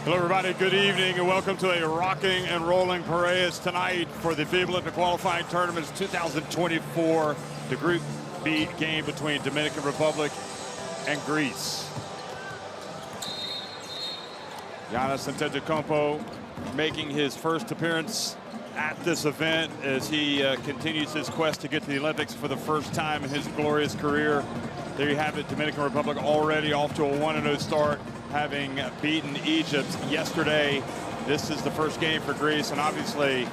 Hello, everybody. Good evening, and welcome to a rocking and rolling parade tonight for the FIBA Olympic qualifying tournaments 2024, the Group B game between Dominican Republic and Greece. Giannis Antetokounmpo making his first appearance at this event as he continues his quest to get to the Olympics for the first time in his glorious career. There you have it, Dominican Republic already off to a 1-0 start, having beaten Egypt yesterday. This is the first game for Greece, and obviously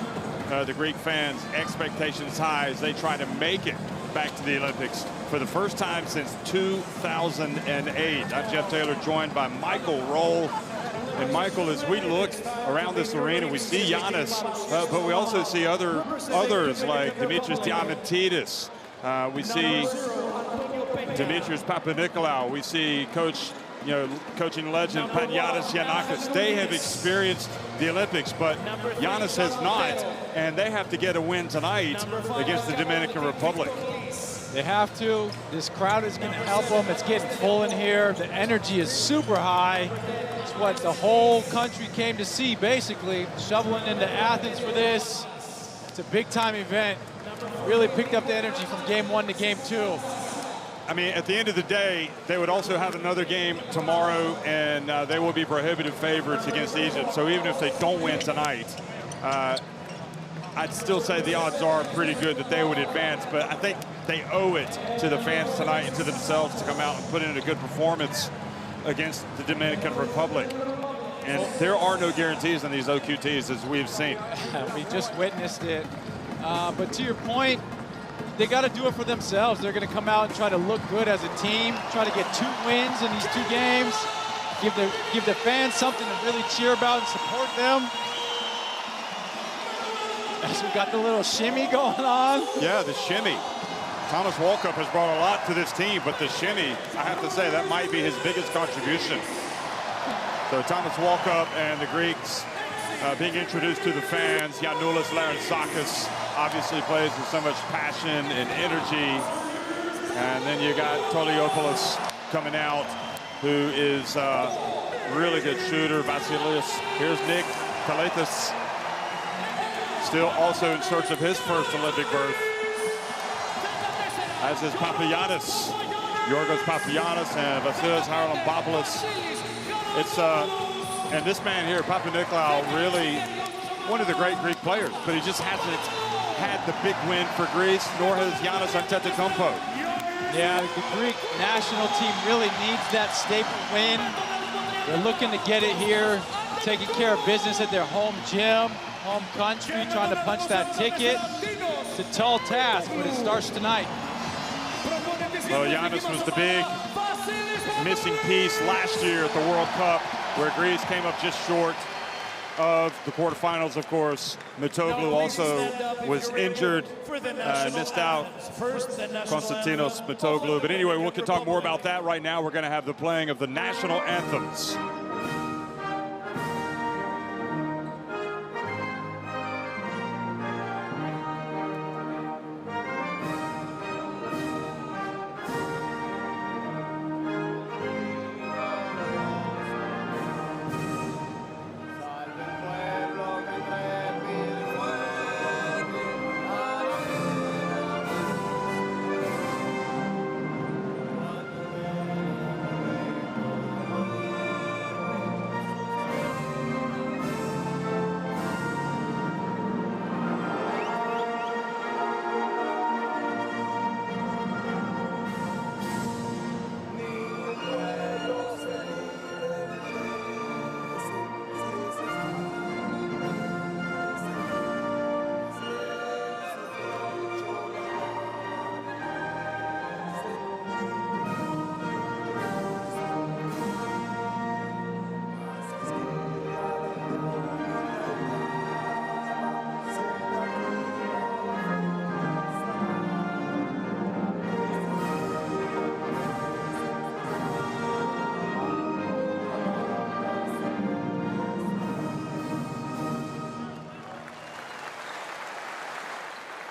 the Greek fans' expectations high as they try to make it back to the Olympics for the first time since 2008. I'm Jeff Taylor, joined by Michael Roll. And Michael, as we look around this arena, we see Giannis, but we also see others like Dimitris Diamantidis. We see Dimitris Papanikolaou. We see coaching legend Panayotis Giannakis. They have experienced the Olympics, but Giannis has not, and they have to get a win tonight against the Dominican Republic. They have to. This crowd is going to help them. It's getting full in here. The energy is super high. It's what the whole country came to see, basically. Shoveling into Athens for this. It's a big-time event. Really picked up the energy from game 1 to game 2. I mean, at the end of the day, they would also have another game tomorrow, and they will be prohibitive favorites against Egypt. So even if they don't win tonight, I'd still say the odds are pretty good that they would advance, but I think they owe it to the fans tonight and to themselves to come out and put in a good performance against the Dominican Republic. And there are no guarantees on these OQTs, as we've seen. We just witnessed it. But to your point, they got to do it for themselves. They're going to come out and try to look good as a team, try to get 2 wins in these 2 games, give the fans something to really cheer about and support them. As we got the little shimmy going on. Yeah, the shimmy. Thomas Walkup has brought a lot to this team, but the shimmy, I have to say, that might be his biggest contribution. So Thomas Walkup and the Greeks being introduced to the fans. Giannoulis Larentsakis obviously plays with so much passion and energy. And then you got Toliopoulos coming out, who is a really good shooter. Vasilios. Here's Nick Kaletas, still also in search of his first Olympic berth, as is Papagiannis, Yorgos Papagiannis, and Vasilios Haralambopoulos. It's and this man here, Papanikolaou, really one of the great Greek players, but he just hasn't had the big win for Greece, nor has Giannis Antetokounmpo. Yeah, the Greek national team really needs that staple win. They're looking to get it here, taking care of business at their home gym, home country, trying to punch that ticket. It's a tall task, but it starts tonight. Well, Giannis was the big missing piece last year at the World Cup, where Greece came up just short of the quarterfinals, of course. Mitoglou also was injured, missed out, Konstantinos Mitoglou. But anyway, we can talk more about that right now. We're going to have the playing of the national anthems.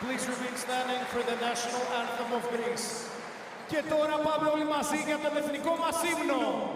Please remain standing for the national anthem of Greece. Και τώρα πάμε όλοι μαζί για τον εθνικό μας ύμνο.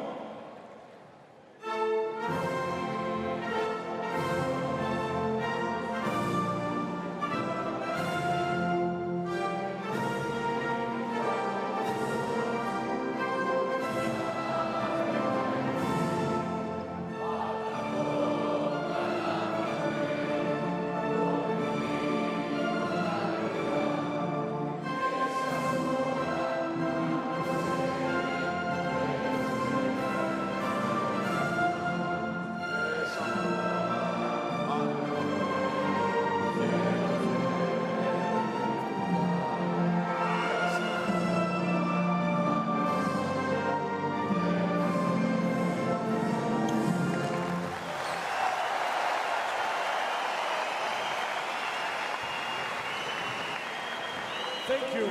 Thank you.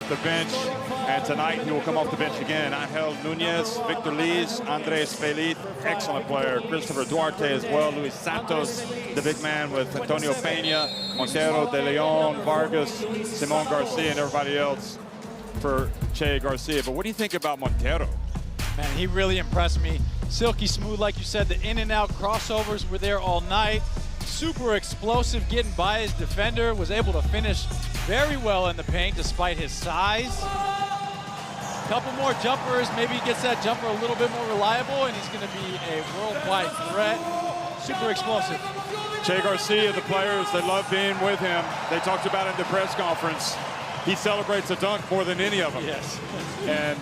The bench, and tonight he will come off the bench again. Angel Nunez, Victor Liz, Andres Feliz, excellent player. Christopher Duarte as well, Luis Santos, the big man with Antonio Peña, Montero, De Leon, Vargas, Simon Garcia, and everybody else for Che Garcia. But what do you think about Montero? Man, he really impressed me. Silky smooth, like you said, the in and out crossovers were there all night. Super explosive, getting by his defender, was able to finish very well in the paint despite his size. Couple more jumpers, maybe he gets that jumper a little bit more reliable, and he's going to be a worldwide threat. Super explosive. Che Garcia, the players, they love being with him. They talked about it in the press conference. He celebrates a dunk more than any of them. Yes. And,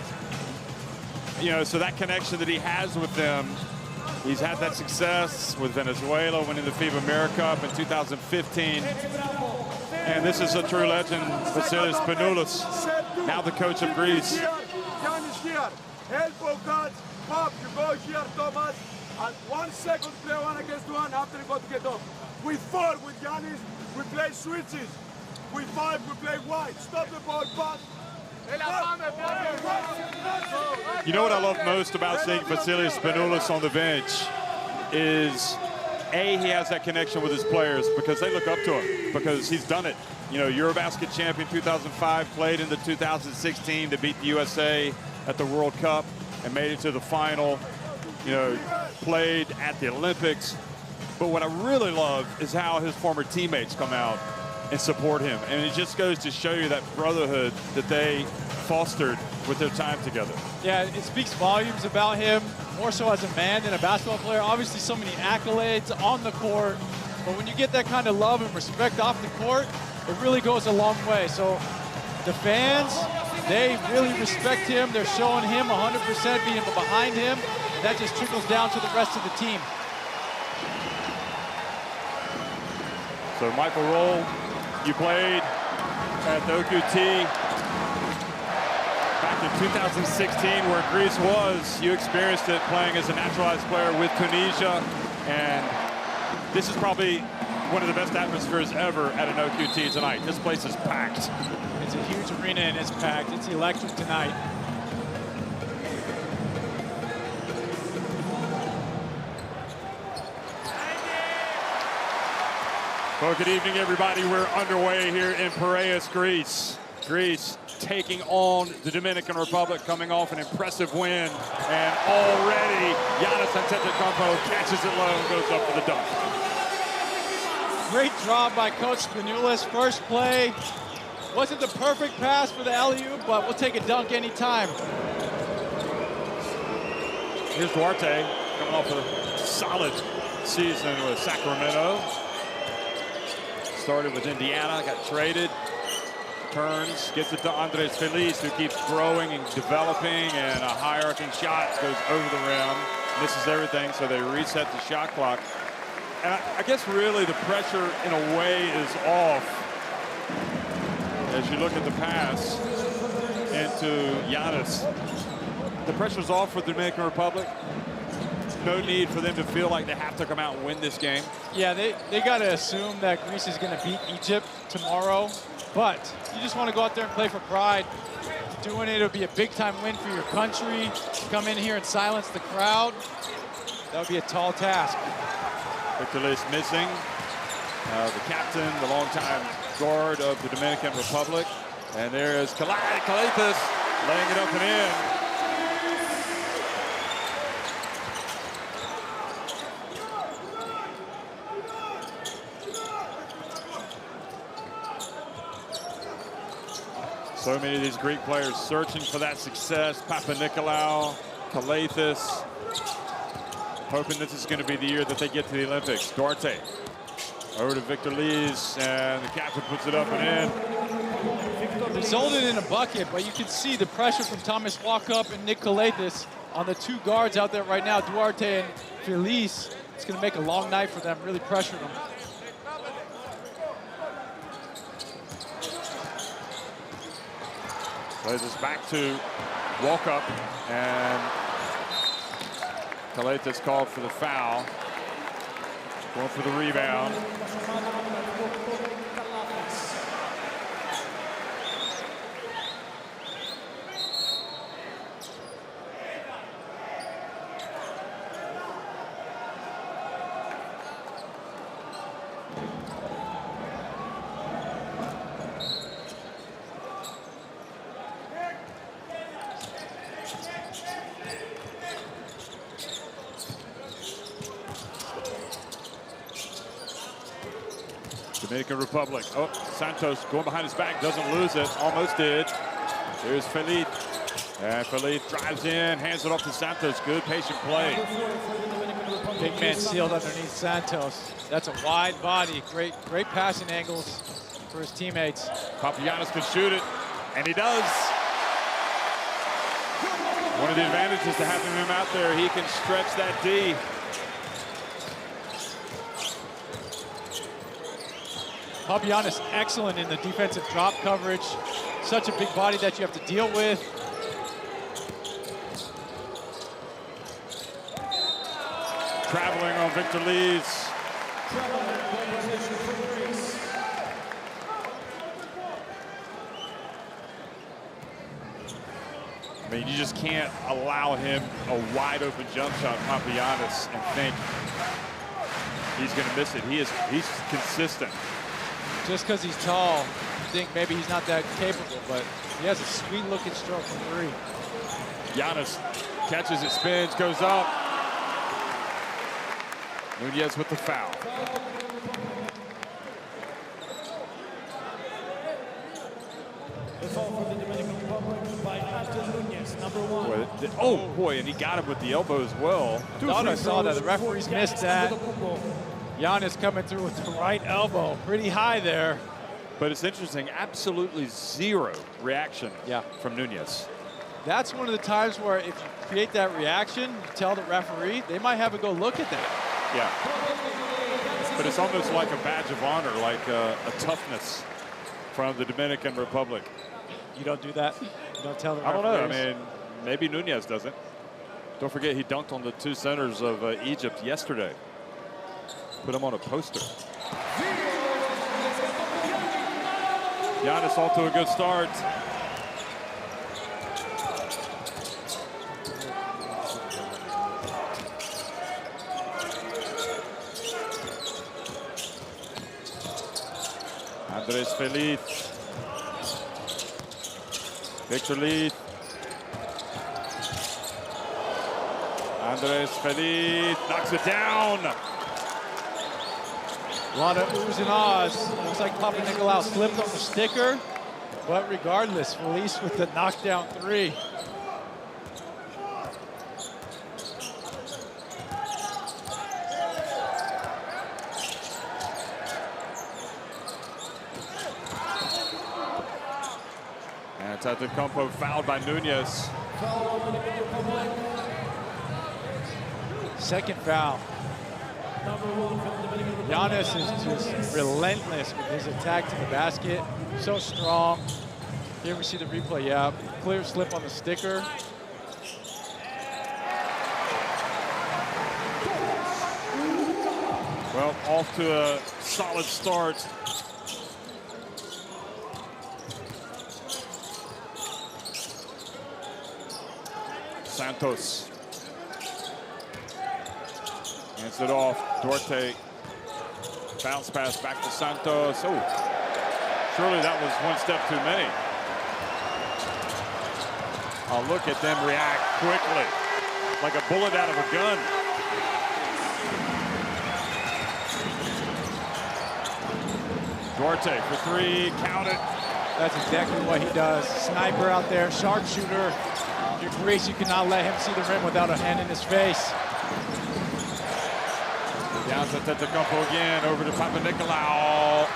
you know, so that connection that he has with them, he's had that success with Venezuela, winning the FIBA America Cup in 2015. And this is a true legend, Vasilis Spanoulis, now the coach of Greece. Giannis here. Elbow cut. Pop. You go here, Thomas. And 1 second play 1 against 1 after you got to get off. We 4 with Giannis. We play switches. We 5. We play wide. Stop the ball. Pass. You know what I love most about seeing Vasilis Spanoulis on the bench is, A, he has that connection with his players because they look up to him, because he's done it. You know, Eurobasket champion 2005, played in the 2016 to beat the USA at the World Cup and made it to the final. You know, played at the Olympics. But what I really love is how his former teammates come out and support him. And it just goes to show you that brotherhood that they fostered with their time together. Yeah, it speaks volumes about him, more so as a man than a basketball player. Obviously, so many accolades on the court, but when you get that kind of love and respect off the court, it really goes a long way. So the fans, they really respect him. They're showing him 100% being behind him, and that just trickles down to the rest of the team. So Michael Roll, you played at the OQT back in 2016 where Greece was. You experienced it playing as a naturalized player with Tunisia, and this is probably one of the best atmospheres ever at an OQT tonight. This place is packed. It's a huge arena and it's packed. It's electric tonight. Well, good evening, everybody. We're underway here in Piraeus, Greece. Greece taking on the Dominican Republic, coming off an impressive win. And already, Giannis Antetokounmpo catches it low and goes up for the dunk. Great job by Coach Spanoulis. First play. Wasn't the perfect pass for the alley-oop, but we'll take a dunk anytime. Here's Duarte coming off a solid season with Sacramento. Started with Indiana, got traded. Turns, gets it to Andres Feliz, who keeps growing and developing, and a high-arcing shot goes over the rim. Misses everything, so they reset the shot clock. And I guess really the pressure, in a way, is off as you look at the pass into Giannis. The pressure's off for the Dominican Republic. No need for them to feel like they have to come out and win this game. Yeah, they got to assume that Greece is going to beat Egypt tomorrow. But you just want to go out there and play for pride. Doing it, it'll be a big-time win for your country. Come in here and silence the crowd. That would be a tall task. Victor Liz missing. The captain, the longtime guard of the Dominican Republic. And there's Qualif laying it up and in. So many of these Greek players searching for that success. Papanikolaou, Kalathis, hoping this is going to be the year that they get to the Olympics. Duarte over to Victor Liz, and the captain puts it up and in. Resulted in a bucket, but you can see the pressure from Thomas Walkup and Nick Kalathis on the two guards out there right now, Duarte and Feliz. It's going to make a long night for them, really pressure them. Plays this back to Walkup, and Kalathis called for the foul. Going for the rebound. Dominican Republic. Oh, Santos going behind his back, doesn't lose it, almost did. Here's Felipe. And Felipe drives in, hands it off to Santos. Good patient play. Big man sealed underneath Santos. That's a wide body. Great passing angles for his teammates. Papagiannis can shoot it, and he does. One of the advantages to having him out there, he can stretch that D. Papagiannis excellent in the defensive drop coverage. Such a big body that you have to deal with. Traveling on Victor Liz. I mean, you just can't allow him a wide open jump shot, Papagiannis, and think he's going to miss it. He's consistent. Just because he's tall, you think maybe he's not that capable, but he has a sweet looking stroke from three. Giannis catches it, spins, goes up. Nunez with the foul. The foul for the Dominican Republic by Nunez, number 1. Oh boy, and he got him with the elbow as well. Thought I saw that. The referees missed that. Giannis coming through with the right elbow, pretty high there. But it's interesting, absolutely zero reaction from Nunez. That's one of the times where if you create that reaction, you tell the referee, they might have a go look at that. Yeah. But it's almost like a badge of honor, like a toughness from the Dominican Republic. You don't do that? You don't tell the referees? I don't know. I mean, maybe Nunez doesn't. Don't forget, he dunked on the two centers of Egypt yesterday. Put him on a poster. Giannis off to a good start. Andres Feliz. Victor Liz. Andres Feliz knocks it down. A lot of oohs and ahs. Looks like Papanikolaou slipped on the sticker, but regardless, Feliz with the knockdown three. Antetokounmpo fouled by Nunez. Second foul. Giannis is just relentless with his attack to the basket. So strong. Here we see the replay. Yeah, clear slip on the sticker. Well, off to a solid start. Santos. Hands it off. Duarte. Bounce pass back to Santos. Oh, surely that was one step too many. Oh, look at them react quickly. Like a bullet out of a gun. Duarte for three, count it. That's exactly what he does. Sniper out there, sharpshooter. Your Greece, you cannot let him see the rim without a hand in his face. Down to Antetokounmpo again, over to Papanikolaou.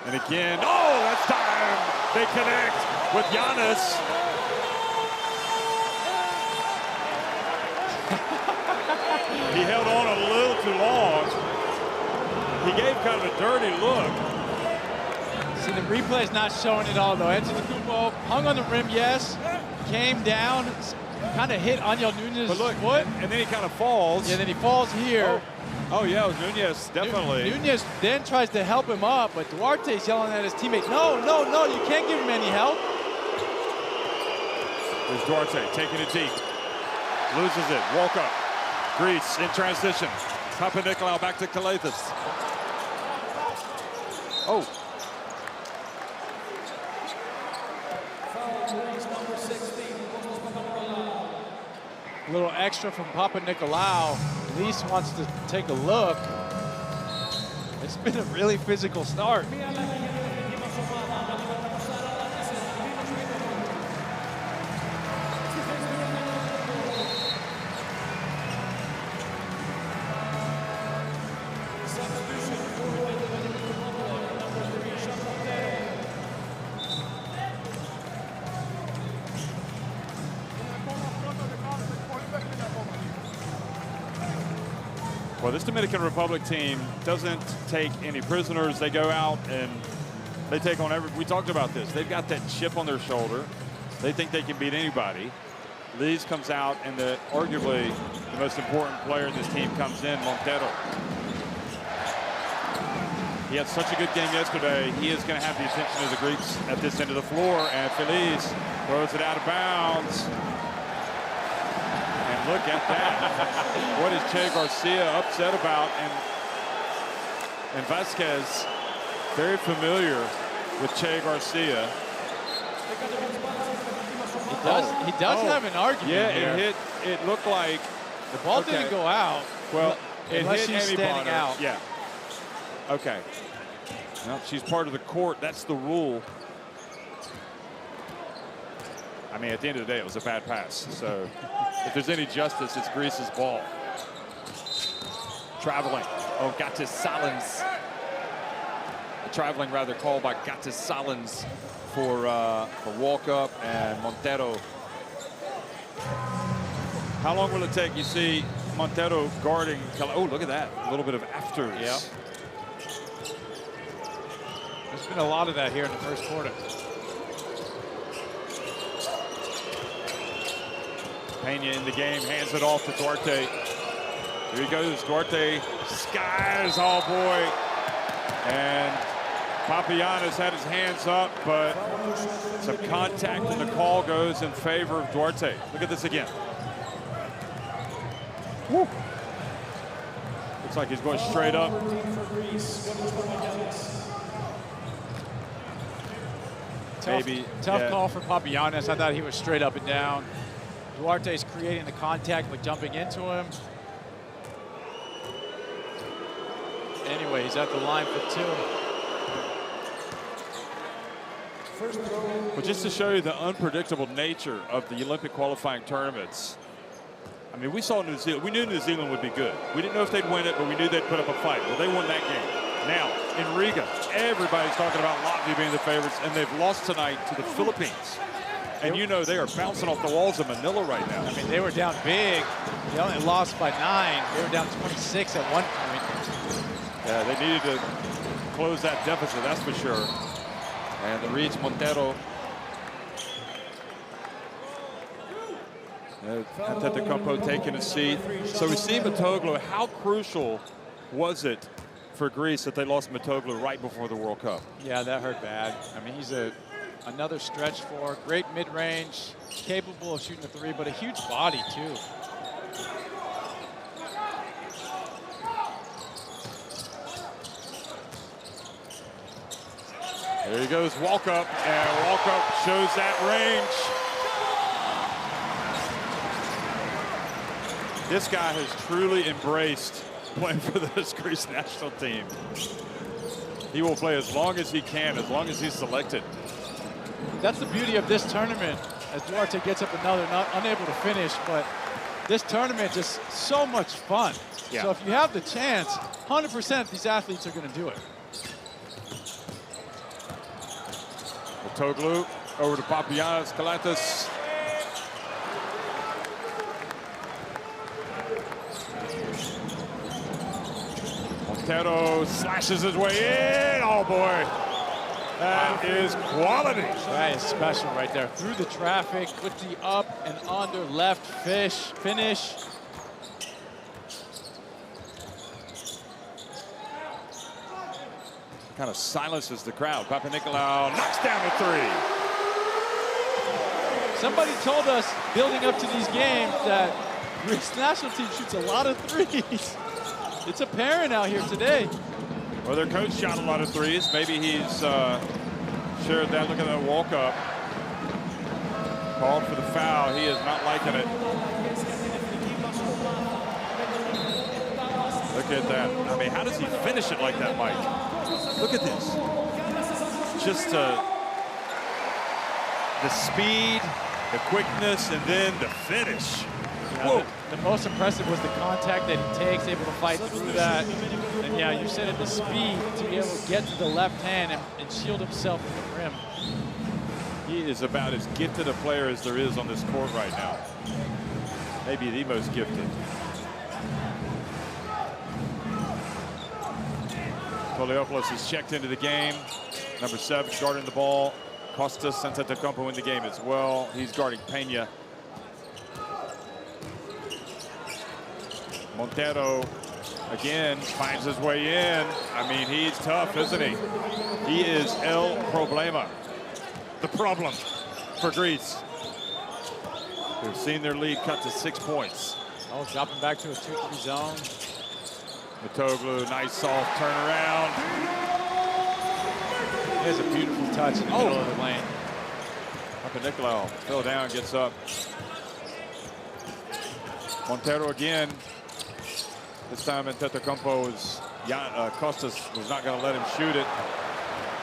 And again, oh, that's time. They connect with Giannis. He held on a little too long. He gave kind of a dirty look. See, the replay's not showing it all, though. Antetokounmpo hung on the rim, yes. Came down, kind of hit Angel Nunez's foot. And then he kind of falls. Yeah, then he falls here. Oh yeah, it was Nunez, definitely. Nunez then tries to help him up, but Duarte's yelling at his teammate, no, no, no, you can't give him any help. There's Duarte taking it deep. Loses it, walk up. Greece in transition. Papanikolaou back to Qualif. Oh. A little extra from Papanikolaou. At least wants to take a look. It's been a really physical start. Well, this Dominican Republic team doesn't take any prisoners. They go out and they take on we talked about this. They've got that chip on their shoulder. They think they can beat anybody. Lees comes out, and arguably the most important player in this team comes in, Montero. He had such a good game yesterday. He is going to have the attention of the Greeks at this end of the floor, and Feliz throws it out of bounds. Look at that. What is Che Garcia upset about? And Vasquez, very familiar with Che Garcia. He does have an argument. Yeah, it looked like the ball didn't go out. Well, unless hit she's standing out. Yeah. Okay. Well, she's part of the court. That's the rule. I mean, at the end of the day, it was a bad pass. So if there's any justice, it's Greece's ball. Traveling. Oh, Gatis Salins. Traveling, rather, called by Gatis Salins for walk-up and Montero. How long will it take? You see Montero guarding. Oh, look at that. A little bit of afters. Yeah. There's been a lot of that here in the first quarter. Pena in the game, hands it off to Duarte. Here he goes, Duarte skies, oh boy. And Papagiannis had his hands up, but some contact and the call goes in favor of Duarte. Look at this again. Woo. Looks like he's going straight up. Tough call for Papagiannis. I thought he was straight up and down. Duarte's creating the contact by jumping into him. Anyway, he's at the line for two. But just to show you the unpredictable nature of the Olympic qualifying tournaments, I mean, we saw New Zealand. We knew New Zealand would be good. We didn't know if they'd win it, but we knew they'd put up a fight. Well, they won that game. Now, in Riga, everybody's talking about Latvia being the favorites, and they've lost tonight to the Philippines. And you know they are bouncing off the walls of Manila right now. I mean, they were down big. They only lost by 9. They were down 26 at one point. Yeah, they needed to close that deficit, that's for sure. And the reads Montero. Antetokounmpo taking a seat. So we see Metoglou. How crucial was it for Greece that they lost Metoglou right before the World Cup? Yeah, that hurt bad. I mean, he's another stretch four, great mid-range, capable of shooting a 3, but a huge body too. There he goes, Walkup, and Walkup shows that range. This guy has truly embraced playing for this Greece national team. He will play as long as he can, as long as he's selected. That's the beauty of this tournament, as Duarte gets up another, unable to finish, but this tournament just so much fun. Yeah. So if you have the chance, 100% these athletes are going to do it. Metoglou over to Papagiannis Kalantas. Montero slashes his way in. Oh boy, that is quality. That is special right there. Through the traffic with the up and under left finish. Kind of silences the crowd. Papanikolaou knocks down the 3. Somebody told us building up to these games that Greece national team shoots a lot of 3s. It's apparent out here today. Well, their coach shot a lot of 3s. Maybe he's shared that. Look at that walk up. Called for the foul. He is not liking it. Look at that. I mean, how does he finish it like that, Mike? Look at this. Just the speed, the quickness, and then the finish. Yeah, Whoa. The most impressive was the contact that he takes, able to fight through that. And yeah, you said it, the speed to be able to get to the left hand and shield himself from the rim. He is about as gifted a player as there is on this court right now. Maybe the most gifted. Poliopoulos is checked into the game. Number 7 guarding the ball. Kostas Antetokounmpo in the game as well. He's guarding Peña. Montero again finds his way in. I mean, he's tough, isn't he? He is el problema, the problem for Greece. We've seen their lead cut to 6 points. Oh, dropping back to a 2-3 zone. Metoglou, nice soft turnaround. There's a beautiful touch in the middle of the lane. Papanikolaou fell down, gets up. Montero again. This time Antetokounmpo was, Kostas was not going to let him shoot it.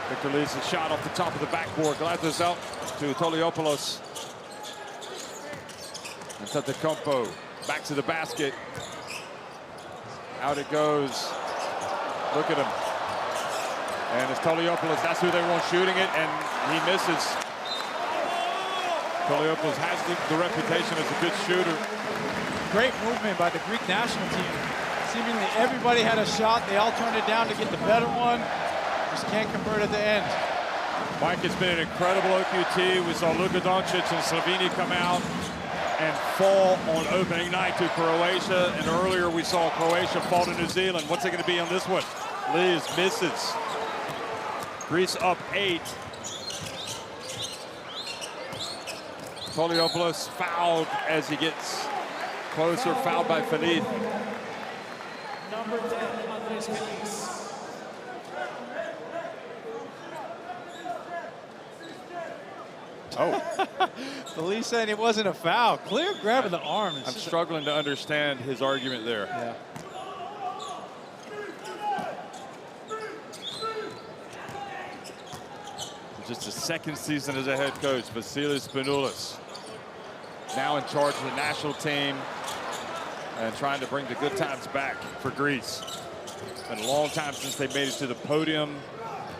Victor leads the shot off the top of the backboard. Gladys out to Toliopoulos. Antetokounmpo back to the basket. Out it goes. Look at him. And it's Toliopoulos. That's who they want shooting it, and he misses. Toliopoulos has the reputation as a good shooter. Great movement by the Greek national team. Seemingly everybody had a shot. They all turned it down to get the better one. Just can't convert at the end. Mike, it's been an incredible OQT. We saw Luka Doncic and Slovenia come out and fall on opening night to Croatia. And earlier we saw Croatia fall to New Zealand. What's it going to be on this one? Liz misses. Greece up 8. Toliopoulos fouled as he gets closer. Fouled by Felipe. Number 10, Andres Feliz. Oh. Felice saying it wasn't a foul. Clear grab of the arm. I'm struggling to understand his argument there. Yeah. Just a second season as a head coach, Vasilis Spanoulis now in charge of the national team and trying to bring the good times back for Greece. It's been a long time since they made it to the podium,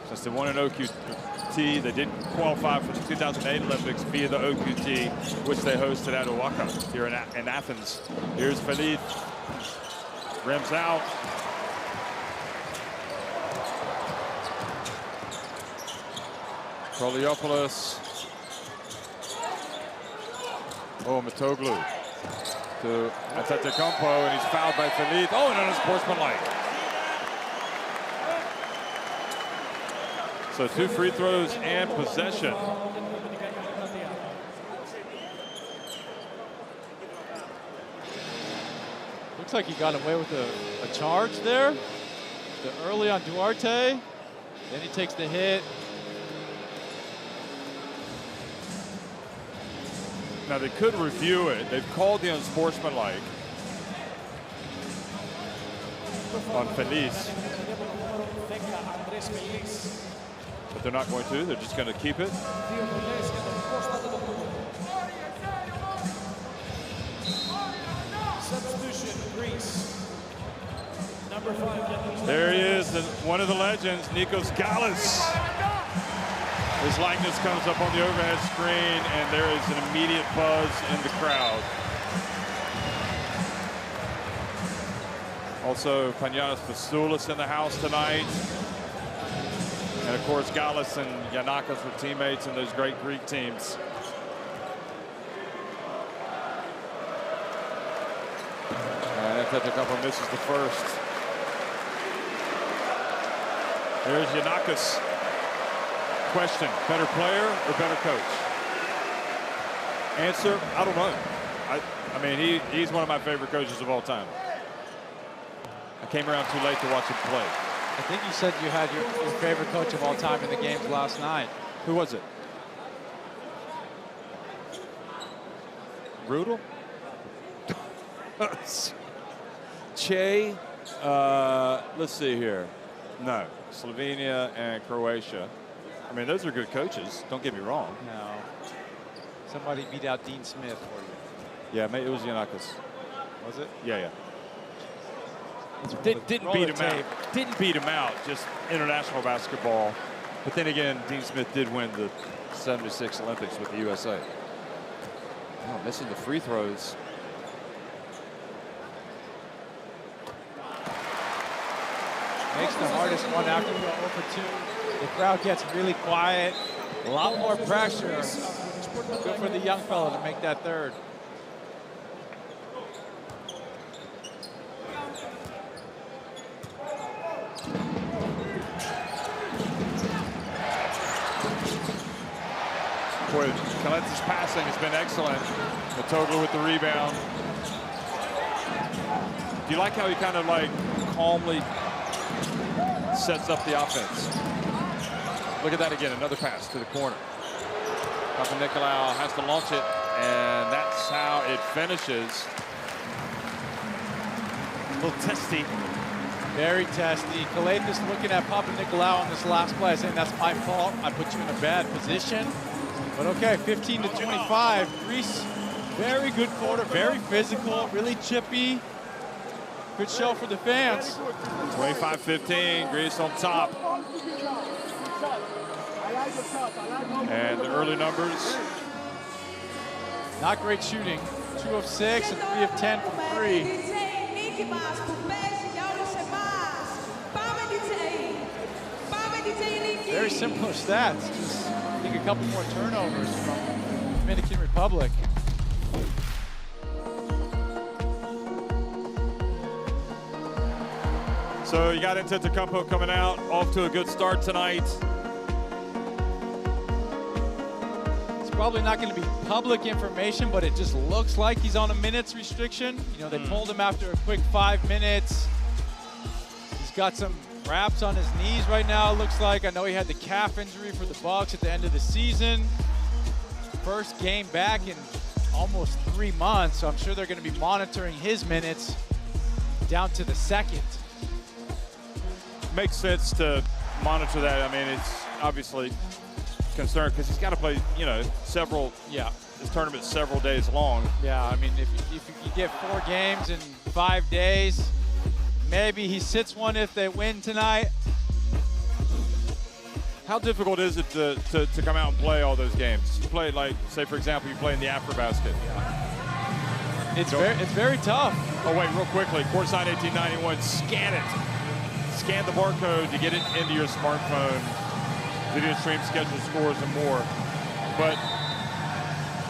since they won an OQT. They didn't qualify for the 2008 Olympics via the OQT, which they hosted at Owaka here in Athens. Here's Felipe. Rims out. Proliopoulos. Oh, Mitoglu to Antetokounmpo, and he's fouled by Felipe. Oh, and unsportsmanlike. So 2 free throws and possession. Looks like he got away with a charge there. The early on Duarte. Then he takes the hit. Now they could review it. They've called the unsportsmanlike on Felice. But they're not going to. They're just going to keep it. There he is, one of the legends, Nikos Gallus. His likeness comes up on the overhead screen, and there is an immediate buzz in the crowd. Also, Panayotis Vassoulis in the house tonight. And of course, Gallus and Giannakis were teammates in those great Greek teams. And Antetokounmpo misses the first. There's Giannakis. Question, better player or better coach? Answer, I don't know. I mean, he's one of my favorite coaches of all time. I came around too late to watch him play. I think you said you had your favorite coach of all time in the games last night. Who was it? Rudel? Che? Let's see here. No, Slovenia and Croatia. I mean, those are good coaches. Don't get me wrong. No. Somebody beat out Dean Smith for you. Yeah, it was Giannakis. Was it? Yeah. Didn't beat him out. Didn't beat him out. Just international basketball. But then again, Dean Smith did win the '76 Olympics with the USA. Oh, missing the free throws. Makes the hardest one after we go 0 for 2. The crowd gets really quiet. A lot more pressure. Good for the young fella to make that third. Boy, Kaletz's passing has been excellent. Mitoglu with the rebound. Do you like how he kind of like calmly sets up the offense? Look at that again, another pass to the corner. Papanikolaou has to launch it, and that's how it finishes. A little testy. Very testy. Kaletis looking at Papanikolaou on this last play, saying that's my fault. I put you in a bad position. But okay, 15 to 25. Greece, very good quarter, very physical, really chippy. Good show for the fans. 25-15, Greece on top. And the early numbers. Not great shooting. 2 of 6 and 3 of 10 from 3. Very similar stats. Just, I think, a couple more turnovers from Dominican Republic. So you got Antetokounmpo coming out, off to a good start tonight. It's probably not going to be public information, but it just looks like he's on a minutes restriction. You know, they pulled him after a quick 5 minutes. He's got some wraps on his knees right now, it looks like. I know he had the calf injury for the Bucks at the end of the season. First game back in almost 3 months, so I'm sure they're going to be monitoring his minutes down to the second. Makes sense to monitor that. I mean, it's obviously concerned because he's got to play, you know, this tournament's several days long. Yeah, I mean, if you get 4 games in 5 days, Maybe he sits one if they win tonight. How difficult is it to come out and play all those games? You play, like, say, for example, you play in the AfroBasket. It's very tough. Oh, wait, real quickly. Courtside 1891, scan it. Scan the barcode to get it into your smartphone. Video stream, schedule scores, and more. But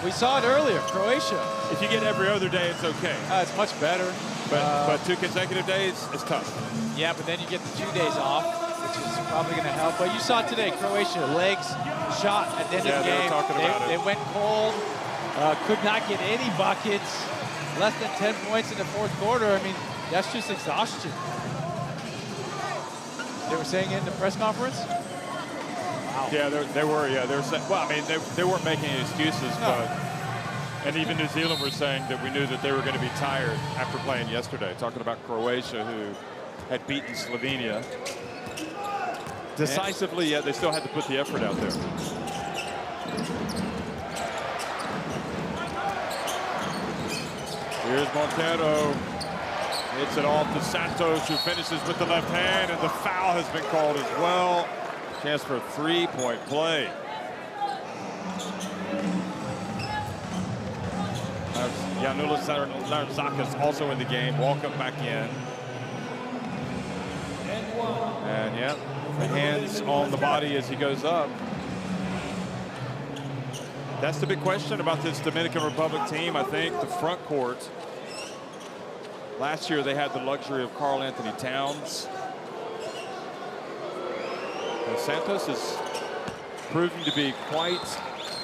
we saw it earlier, Croatia. If you get every other day, it's okay. It's much better. But 2 consecutive days, it's tough. Yeah, but then you get the 2 days off, which is probably going to help. But you saw today, Croatia, legs shot at the end of the game. They went cold, could not get any buckets, less than 10 points in the fourth quarter. I mean, that's just exhaustion. They were saying in the press conference? Wow. Yeah, they were. Yeah, they were saying. Well, I mean, they weren't making any excuses, but and even New Zealand were saying that we knew that they were going to be tired after playing yesterday. Talking about Croatia, who had beaten Slovenia decisively, yet they still had to put the effort out there. Here's Montero. Hits it off to Santos, who finishes with the left hand, and the foul has been called as well. Chance for a 3-point play. Giannulis Larzakis also in the game. Walkup back in. And yeah, the hands on the body as he goes up. That's the big question about this Dominican Republic team. I think the front court. Last year they had the luxury of Karl Anthony Towns. And Santos is proving to be quite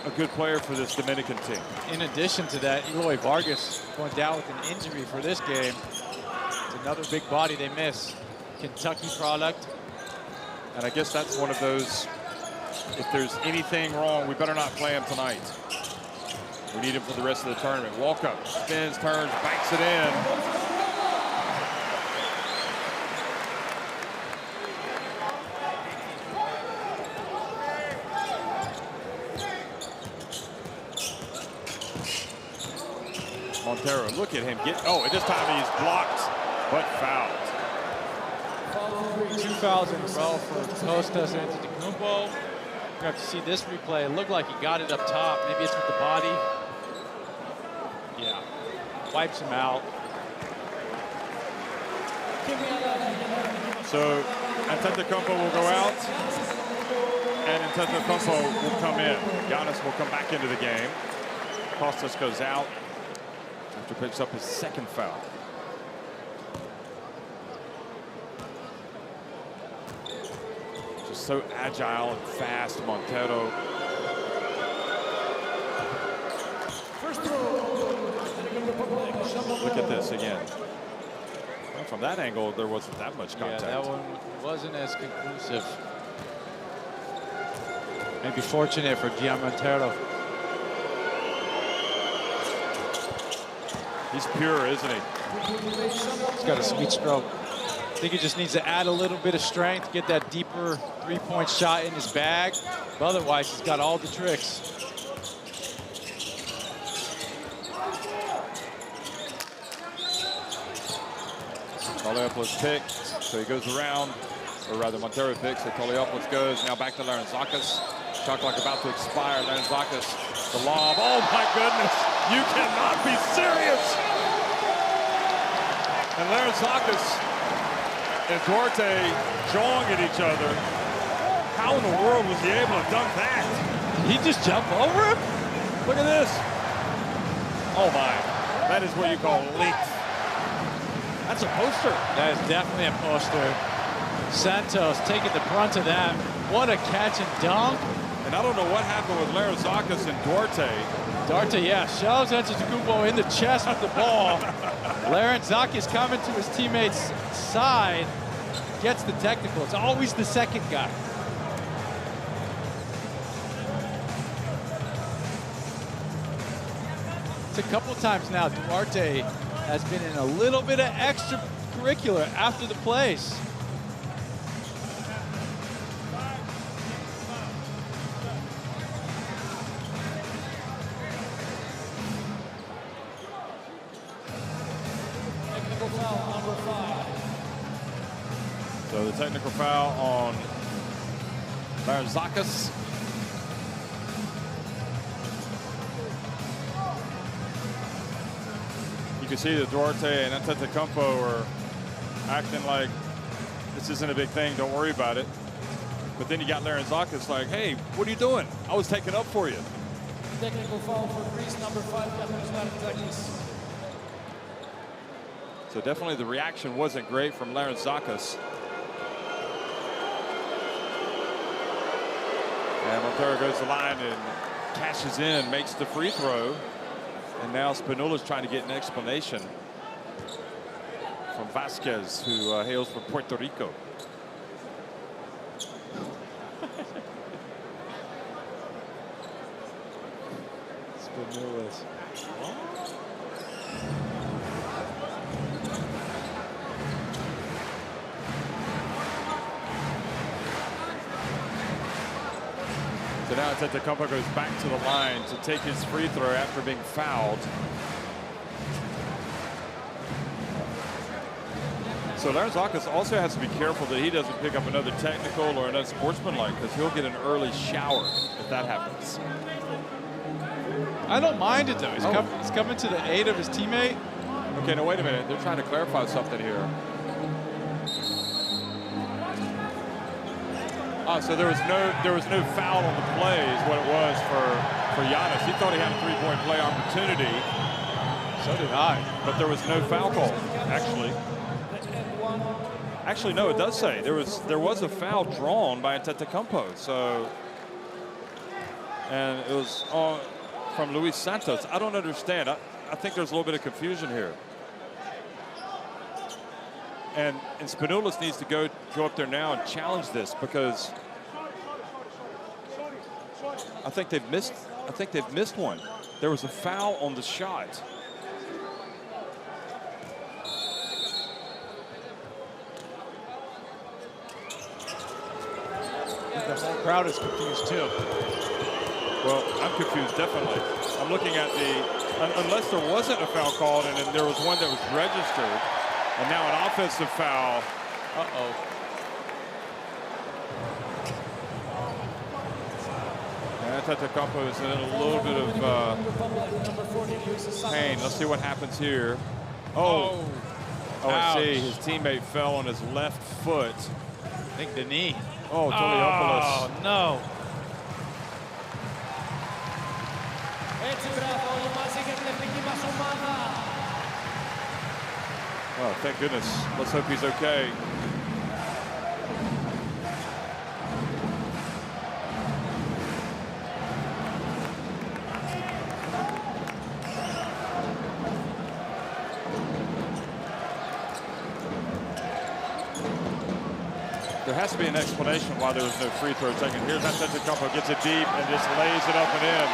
a good player for this Dominican team. In addition to that, Eloy Vargas going down with an injury for this game. It's another big body they miss. Kentucky product. And I guess that's one of those, if there's anything wrong, we better not play him tonight. We need him for the rest of the tournament. Walkup, spins, turns, banks it in. Montero, look at him get, and this time he's blocked, but fouled. 2 fouls in a row for Costas Antetokounmpo. You have to see this replay. It looked like he got it up top. Maybe it's with the body. Yeah, wipes him out. So Antetokounmpo will go out, and Antetokounmpo will come in. Giannis will come back into the game. Costas goes out after picks up his second foul. Just so agile and fast, Montero. Look at this again. Well, from that angle, there wasn't that much contact. Yeah, that one wasn't as conclusive. Maybe fortunate for Gian Montero. He's pure, isn't he? He's got a sweet stroke. I think he just needs to add a little bit of strength, get that deeper three-point shot in his bag. But otherwise, he's got all the tricks. Toliopoulos picked, so he goes around, or rather Montero picks, so Toliopoulos goes, now back to Larzakis. Shot clock about to expire, Larzakis, the lob, oh my goodness, you cannot be serious! And Larzakis and Duarte jawing at each other. How in the world was he able to dunk that? Did he just jump over him? Look at this. Oh my, that is what you call length. That's a poster. That is definitely a poster. Santos taking the brunt of that. What a catch and dunk. And I don't know what happened with Larzakis and Duarte. Duarte, yeah, shoves Antetokounmpo in the chest with the ball. Larzakis coming to his teammate's side, gets the technical. It's always the second guy. It's a couple times now Duarte has been in a little bit of extracurricular after the plays. So the technical foul on Larzakis. You can see that Duarte and Antetokounmpo are acting like this isn't a big thing, don't worry about it. But then you got Larzakis like, hey, what are you doing? I was taking up for you. Technical foul for Greece, number 5, Larzakis. So definitely the reaction wasn't great from Larzakis. And Montero goes to the line and cashes in, makes the free throw. And now Spinola's trying to get an explanation from Vasquez, who hails from Puerto Rico. Spinola's. So now Antetokounmpo goes back to the line to take his free throw after being fouled. So Larzakis also has to be careful that he doesn't pick up another technical or another sportsmanlike, because he'll get an early shower if that happens. I don't mind it though. He's coming to the aid of his teammate. Okay, now wait a minute. They're trying to clarify something here. So there was no foul on the play is what it was for Giannis. He thought he had a three-point play opportunity. So did I. But there was no foul call, actually. Actually, no, it does say there was a foul drawn by Antetokounmpo. So, and it was from Luis Santos. I don't understand. I think there's a little bit of confusion here. And Spinolas needs to go up there now and challenge this, because I think they've missed one. There was a foul on the shot. The whole crowd is confused too. Well, I'm confused, definitely. I'm looking at unless there wasn't a foul called and then there was one that was registered, and now an offensive foul. Uh-oh. Antetokounmpo is in a little bit of pain. Let's see what happens here. Oh, I see. His teammate fell on his left foot. I think the knee. Oh, Toliopoulos. Oh, no. Oh, thank goodness. Let's hope he's okay. There has to be an explanation why there was no free throw taken. Here's Antetokounmpo, gets it deep and just lays it up and in.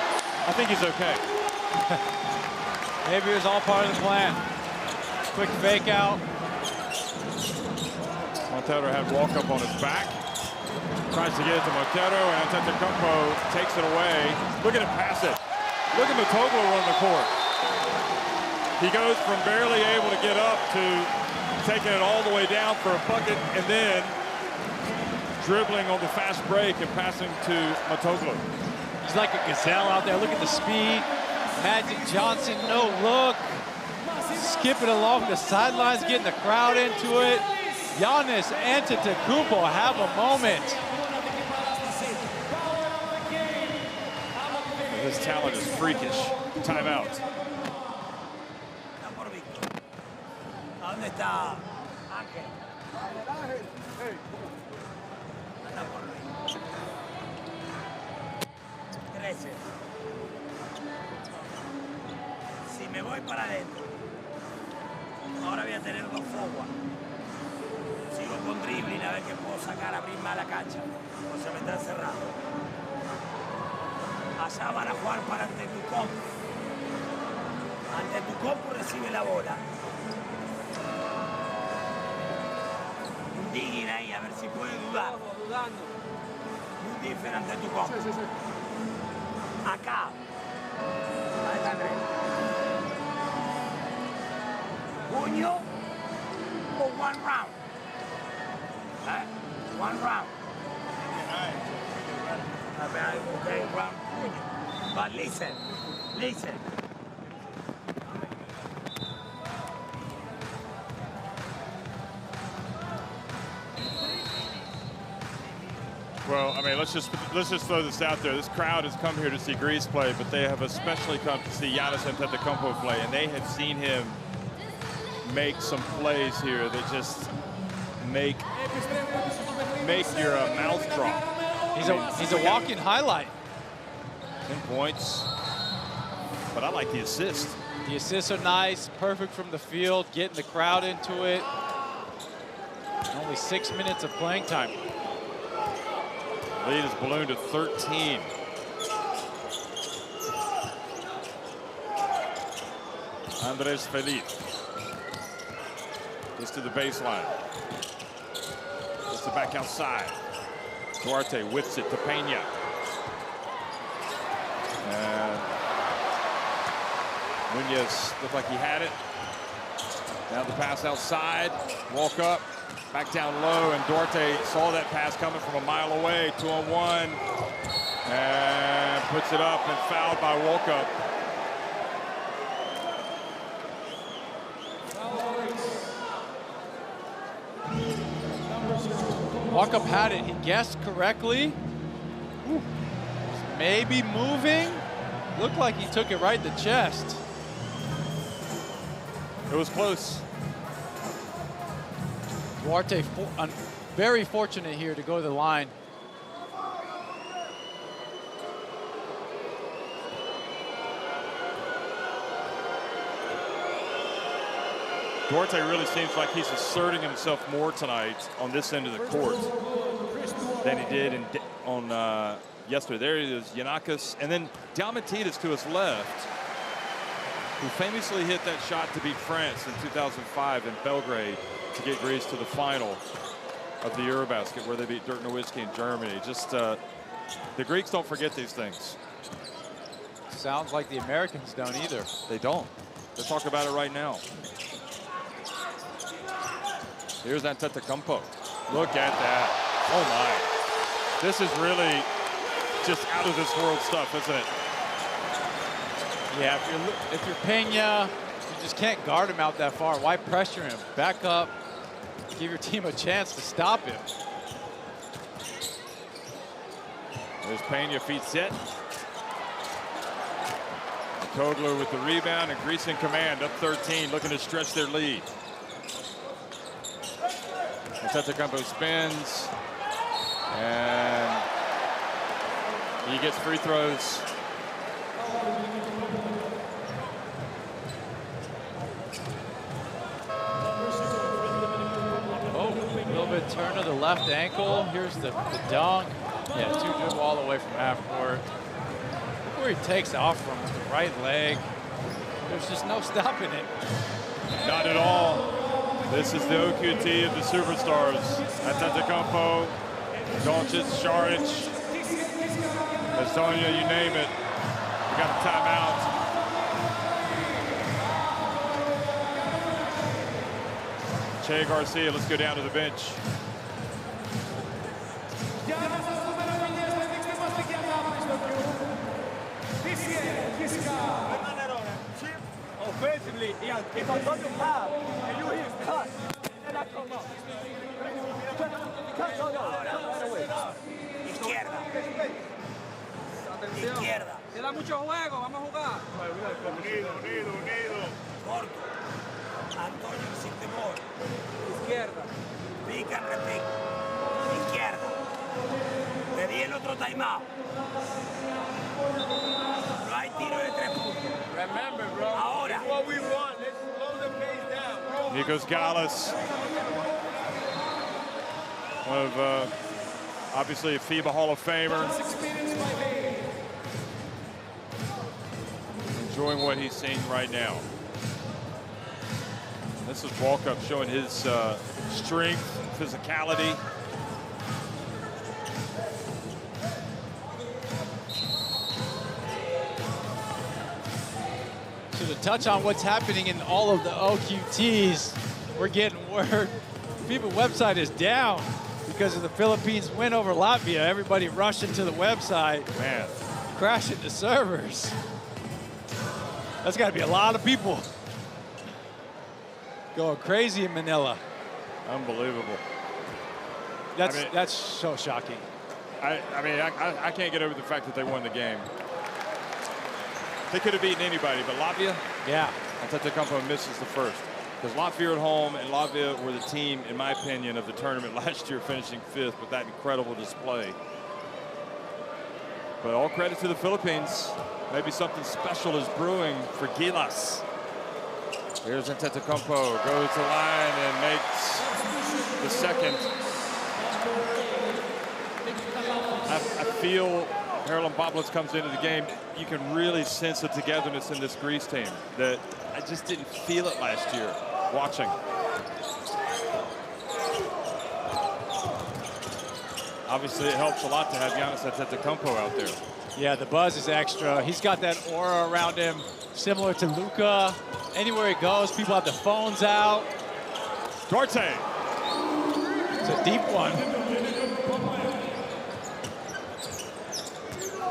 I think he's okay. Maybe it was all part of the plan. Quick fake out. Montero had walk up on his back. Tries to get it to Montero, and Antetokounmpo takes it away. Look at him pass it. Look at Matoglu run the court. He goes from barely able to get up to taking it all the way down for a bucket, and then dribbling on the fast break and passing to Matoglu. He's like a gazelle out there. Look at the speed. Magic Johnson, no look. Skipping along the sidelines, getting the crowd into it. Giannis Antetokounmpo have a moment. His talent is freakish. Timeout. ¿Dónde está Ángel? Hey. 13. Si me voy para adentro, ahora voy a tener dos forward. Sigo con dribbling a ver qué puedo sacar, abrir más la cancha. O se me está cerrando. Allá van a jugar para Antetokounmpo. Antetokounmpo recibe la bola. Digging ahí a ver si puede dudar. Muy diferente a Antetokounmpo. Sí. Acá. Ahí está Andrés. Puño o one round. One round. Okay, round. But listen. Well, I mean, let's just throw this out there. This crowd has come here to see Greece play, but they have especially come to see Giannis Antetokounmpo play, and they have seen him make some plays here that just make your mouth drop. He's a walking highlight. 10 points, but I like the assist. The assists are nice, perfect from the field, getting the crowd into it. Only 6 minutes of playing time. Lead is ballooned to 13. Andres Felipe gets to the baseline. Gets it back outside. Duarte whips it to Pena. And Nunez looked like he had it. Now the pass outside. Walk up. Back down low, and Duarte saw that pass coming from a mile away. 2-on-1. And puts it up and fouled by Walkup. Walkup had it. He guessed correctly. Ooh. Maybe moving. Looked like he took it right in the chest. It was close. Duarte very fortunate here to go to the line. Duarte really seems like he's asserting himself more tonight on this end of the court than he did on yesterday. There he is, Giannakis, and then Diamantidis to his left, who famously hit that shot to beat France in 2005 in Belgrade to get Greece to the final of the Eurobasket, where they beat Dirk Nowitzki in Germany. Just the Greeks don't forget these things. Sounds like the Americans don't either. They don't. Let's talk about it right now. Here's Antetokounmpo. Look at that. Oh my. This is really just out of this world stuff, isn't it? Yeah, if you're Pena, you just can't guard him out that far. Why pressure him? Back up. Give your team a chance to stop him. There's Pena, feet set. Kogler with the rebound, and Greece in command, up 13, looking to stretch their lead. Antetokounmpo spins, and he gets free throws. Turn to the left ankle. Here's the dunk. Yeah, too good all the way from half court. Where he takes off from with the right leg. There's just no stopping it. Not at all. This is the OQT of the superstars. Antetokounmpo, Doncic, Šarić, Estonia, you name it. We got the timeout. Che Garcia, let's go down to the bench. Offensively, if I got the foul and you hit cut, then I come up. Izquierda. Izquierda. Te da mucho juego, vamos a jugar. Unido. Corto. Antonio sin temor. Izquierda. Pick and repeat. Izquierda. Te di el otro timeout. No hay tiro de 3 puntos. Remember, bro. Ahora. It's what we want. Let's slow the pace down. Nikos Gallis, one of obviously a FIBA Hall of Famer. Enjoying what he's seeing right now. This is Walkup showing his strength and physicality. So to touch on what's happening in all of the OQTs, we're getting word. FIBA website is down. because of the Philippines win over Latvia. Everybody rushing to the website. Man. Crashing the servers. That's got to be a lot of people going crazy in Manila. Unbelievable. That's so shocking. I can't get over the fact that they won the game. They could have beaten anybody, but Latvia, yeah. Antetokounmpo misses the first. Because Latvia at home, and Latvia were the team, in my opinion, of the tournament last year, finishing 5th with that incredible display. But all credit to the Philippines. Maybe something special is brewing for Gilas. Here's Antetokounmpo, goes to line and makes the second. I feel Harlan Boblets comes into the game. You can really sense the togetherness in this Greece team that I just didn't feel it last year watching. Obviously, it helps a lot to have Giannis Antetokounmpo out there. Yeah, the buzz is extra. He's got that aura around him, similar to Luka. Anywhere he goes, people have the phones out. Duarte. It's a deep one.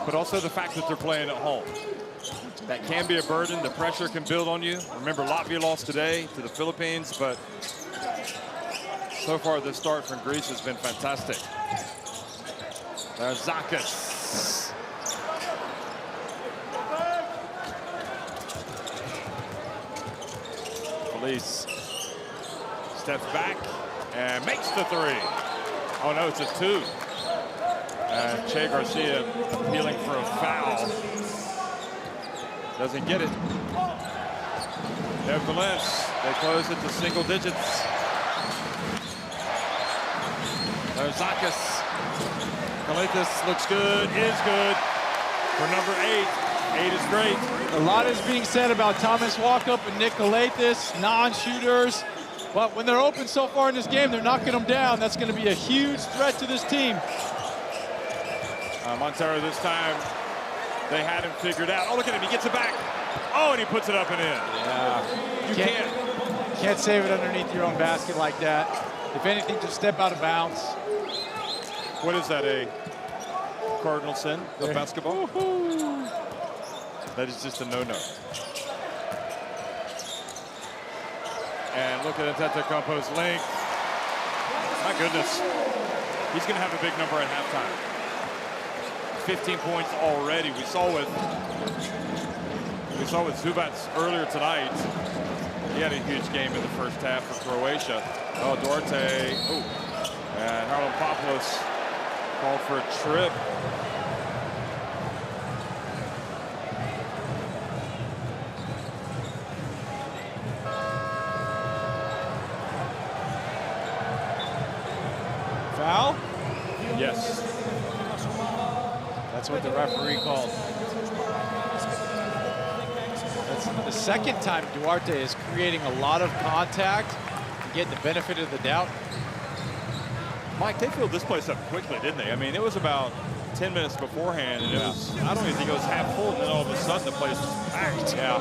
But also the fact that they're playing at home. That can be a burden. The pressure can build on you. Remember, Latvia lost today to the Philippines, but so far the start from Greece has been fantastic. There's Zakis. Felice steps back and makes the 3. Oh no, it's a 2. Che Garcia appealing for a foul. Doesn't get it. Nevertheless, they close it to single digits. There's Zakis. Kalitis looks good, is good for number 8. 8 is great. A lot is being said about Thomas Walkup and Nick Kalathis, non-shooters. But when they're open so far in this game, they're knocking them down. That's going to be a huge threat to this team. Montero this time, they had him figured out. Oh, look at him, he gets it back. Oh, and he puts it up and in. Yeah. You can't save it underneath your own basket like that. If anything, just step out of bounds. What is that, a cardinal sin of basketball? That is just a no-no. And look at Antetokounmpo's length. My goodness. He's going to have a big number at halftime. 15 points already. We saw with Zubac earlier tonight. He had a huge game in the first half for Croatia. Oh, Duarte. Oh, and Harlan Popoulos called for a trip. Foul? Yes. That's what the referee called. That's the second time Duarte is creating a lot of contact and getting the benefit of the doubt. Mike, they filled this place up quickly, didn't they? I mean, it was about 10 minutes beforehand, and it was, I don't even think it was half full, and then all of a sudden the place was packed. Yeah.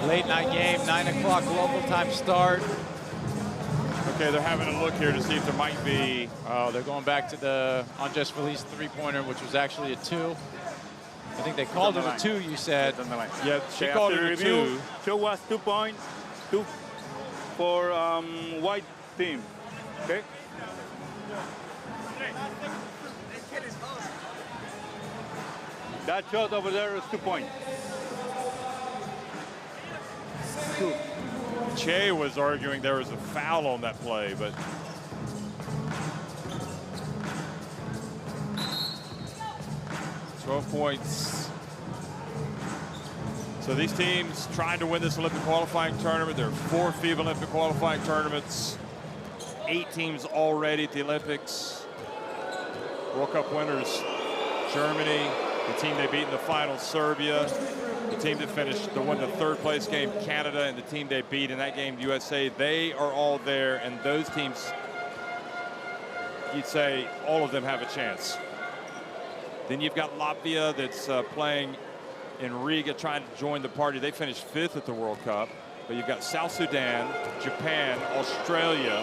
Late night game, 9 o'clock local time start. Okay, they're having a look here to see if there might be. They're going back to the Andres Feliz three-pointer, which was actually a 2. I think they called it a 2, you said. Yeah, she called it a 2. Show was 2 points, 2 for white team. Okay. That shot over there is 2 points. 2. Che was arguing there was a foul on that play, but $12 points. So these teams trying to win this Olympic qualifying tournament. There are 4 FIBA Olympic qualifying tournaments, 8 teams already at the Olympics. World Cup winners, Germany, the team they beat in the final, Serbia. The team that finished, won the 3rd place game, Canada, and the team they beat in that game, USA, they are all there, and those teams, you'd say all of them have a chance. Then you've got Latvia that's playing in Riga, trying to join the party. They finished 5th at the World Cup, but you've got South Sudan, Japan, Australia,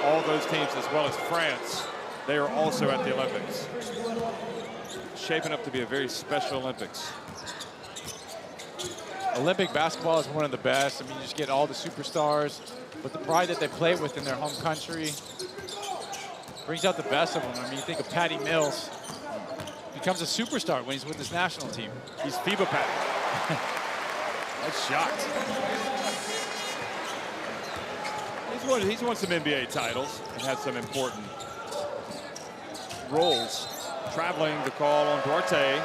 all those teams, as well as France, they are also at the Olympics. Shaping up to be a very special Olympics. Olympic basketball is one of the best. I mean, you just get all the superstars, but the pride that they play with in their home country brings out the best of them. I mean, you think of Patty Mills, becomes a superstar when he's with his national team. He's FIBA Patty. Nice shot. He's won some NBA titles and had some important roles. Traveling the call on Duarte.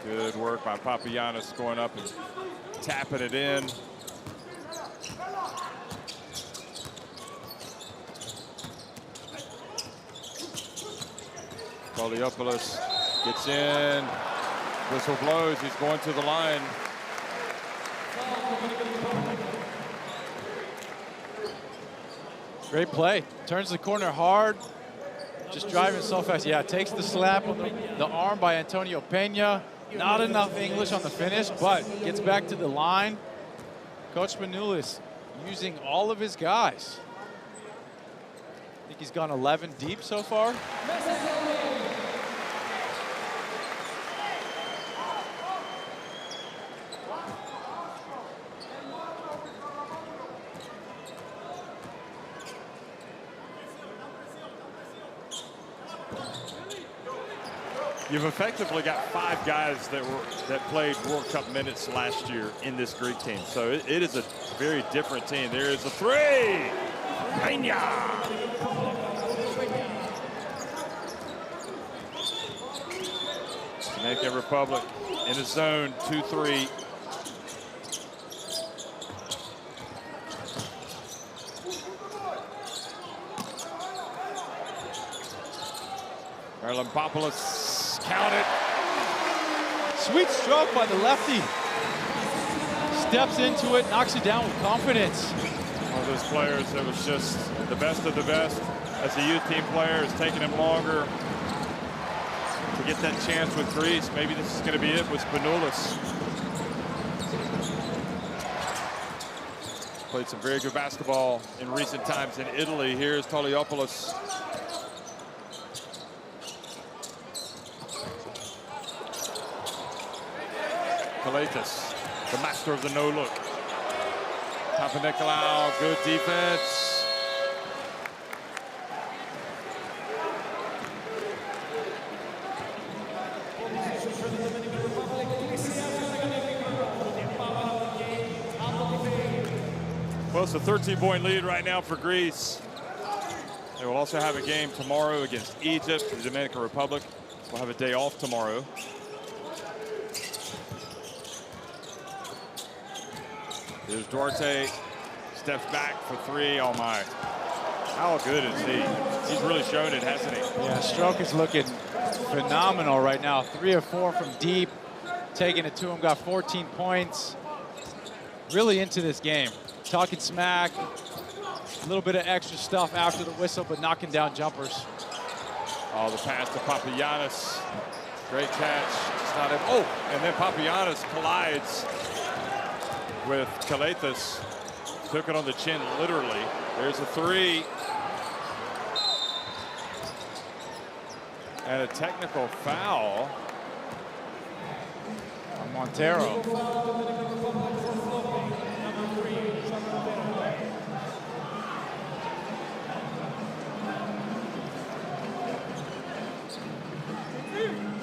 Good work by Papagiannis going up and tapping it in. Poliopoulos gets in. Whistle blows. He's going to the line. Great play. Turns the corner hard. Just driving so fast. Yeah, takes the slap on the arm by Antonio Pena. Not enough English on the finish, but gets back to the line. Coach Spanoulis using all of his guys. I think he's gone 11 deep so far. You've effectively got 5 guys that played World Cup minutes last year in this Greek team. So it is a very different team. There is a 3. Pena. Dominican Republic in the zone, 2-3. Lampopoulos. Count it. Sweet stroke by the lefty. Steps into it, knocks it down with confidence. One of those players that was just the best of the best. As a youth team player, it's taken him longer to get that chance with Greece. Maybe this is going to be it with Spanoulis. Played some very good basketball in recent times in Italy. Here's Poliopoulos. Kaletas, the master of the no-look. Papanikolaou, good defense. Well, it's a 13-point lead right now for Greece. They will also have a game tomorrow against Egypt, the Dominican Republic. We'll have a day off tomorrow. Here's Duarte, steps back for 3. Oh my, how good is he? He's really shown it, hasn't he? Yeah, stroke is looking phenomenal right now. 3 of 4 from deep, taking it to him, got 14 points. Really into this game. Talking smack, a little bit of extra stuff after the whistle, but knocking down jumpers. Oh, the pass to Papagiannis. Great catch. Just not able. Oh, and then Papagiannis collides with Kaletas. Took it on the chin, literally. There's a 3. And a technical foul on Montero.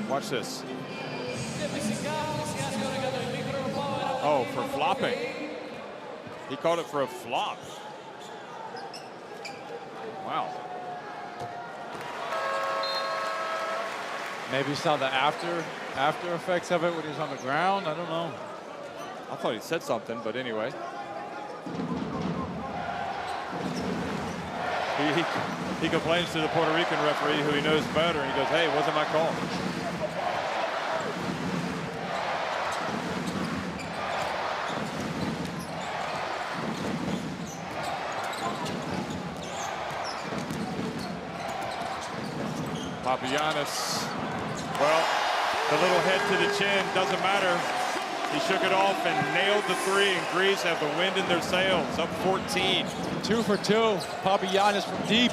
Watch this. Oh, for flopping. He called it for a flop. Wow. Maybe you saw the after effects of it when he was on the ground. I don't know. I thought he said something, but anyway. He complains to the Puerto Rican referee, who he knows better, and he goes, hey, it wasn't my call. Papagiannis, well, the little head to the chin doesn't matter. He shook it off and nailed the three, and Greece have the wind in their sails, up 14. 2 for 2. Papagiannis from deep.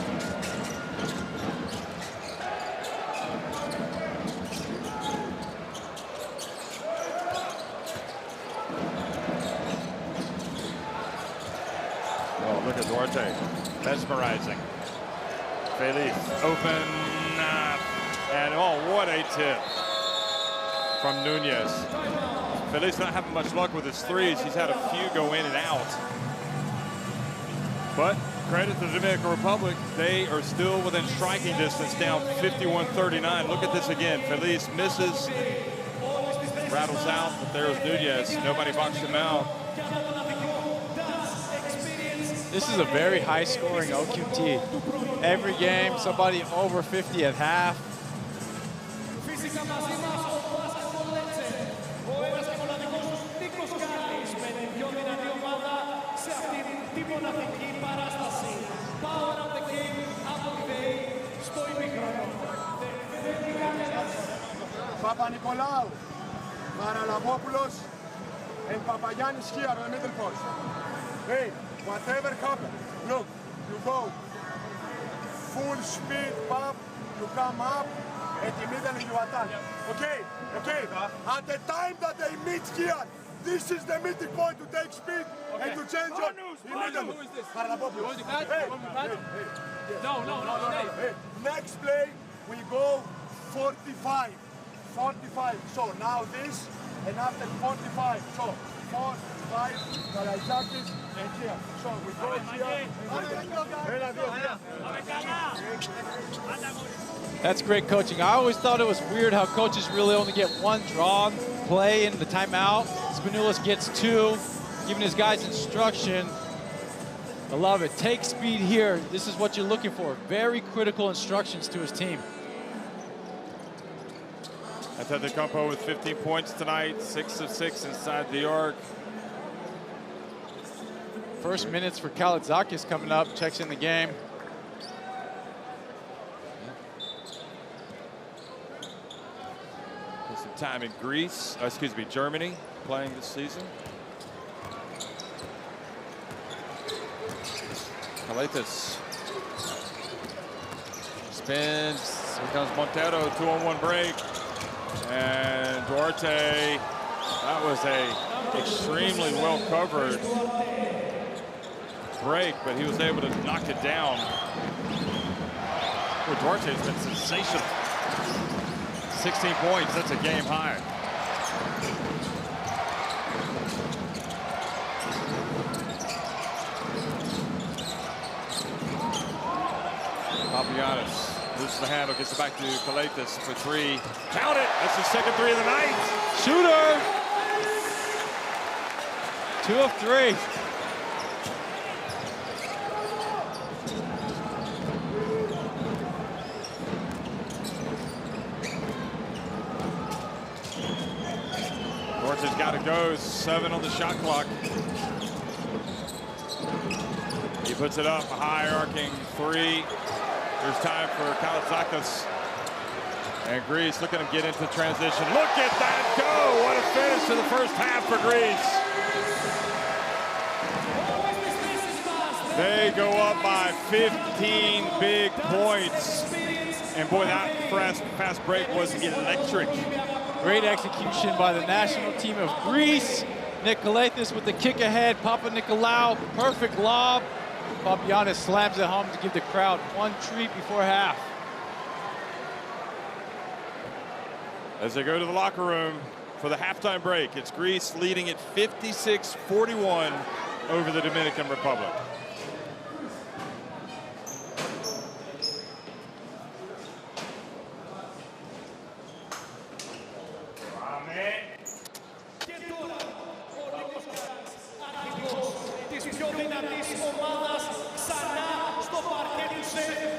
Oh, look at Duarte, mesmerizing. Feliz, open, and oh, what a tip from Nunez. Feliz not having much luck with his threes. He's had a few go in and out. But credit to the Dominican Republic, they are still within striking distance, down 51-39. Look at this again. Feliz misses, rattles out, but there's Nunez. Nobody boxed him out. This is a very high-scoring OQT. Every game, somebody over 50 at half. Papa-Nicolau, Maralabopoulos, and Papagiannis here on the middle post. Hey, whatever happens, look, you go full speed, Pap, you come up, and immediately you attack. Okay, okay. At the time that they meet here, this is the meeting point to take speed and to change your immediately. Who is this? Maralabopoulos. Hey, no. Hey, next play, we go 45. 45. So now this, and after 45. So 4, 5, Kalaitzakis, and here. So we go here. That's great coaching. I always thought it was weird how coaches really only get one drawn play in the timeout. Spanoulis gets 2, giving his guys instruction. I love it. Take speed here. This is what you're looking for. Very critical instructions to his team. Antetokounmpo with 15 points tonight, 6 of 6 inside the arc. First minutes for Kalaitzakis coming up, checks in the game. Some time in Greece, Germany, playing this season. Kalaitis spins. Here comes Montero, 2-on-1 break. And Duarte, that was a extremely well covered break, but he was able to knock it down. Well, Duarte's been sensational. 16 points, that's a game high. Papagiannis loses the handle, gets it back to Kalaitis for 3. Count it! That's the second 3 of the night. Shooter! 2 of 3. Duarte's got to go. 7 on the shot clock. He puts it up, a high arcing 3. There's time for Kalaitzakis. And Greece looking to get into transition. Look at that go! What a finish to the first half for Greece. They go up by 15 big points. And boy, that fast break was electric. Great execution by the national team of Greece. Nick Kalaitis with the kick ahead. Papanicolaou, perfect lob. Papagiannis slams it home to give the crowd one treat before half. As they go to the locker room for the halftime break, it's Greece leading at 56-41 over the Dominican Republic.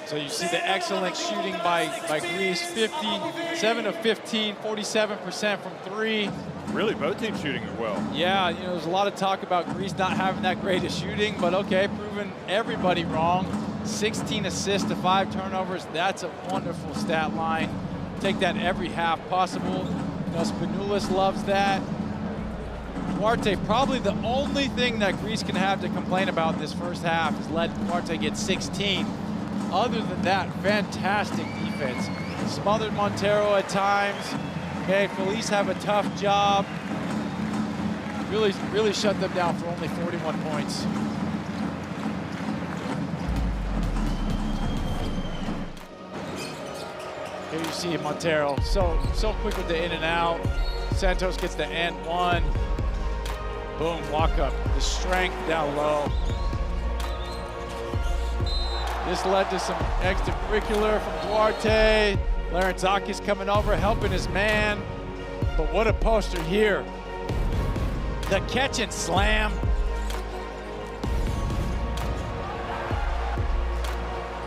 So you see the excellent shooting by Greece, 57 of 15, 47% from 3. Really, both teams shooting it well. Yeah, there's a lot of talk about Greece not having that great of shooting, but okay, proving everybody wrong. 16 assists to 5 turnovers. That's a wonderful stat line. Take that every half possible. You know, Spanulis loves that. Duarte, probably the only thing that Greece can have to complain about this first half is let Duarte get 16. Other than that, fantastic defense. Smothered Montero at times. Made Felice have a tough job. Really shut them down for only 41 points. Here you see Montero, so quick with the in and out. Santos gets the and one. Boom, walk up. The strength down low. This led to some extracurricular from Duarte. Larenzakis coming over, helping his man. But what a poster here. The catch and slam.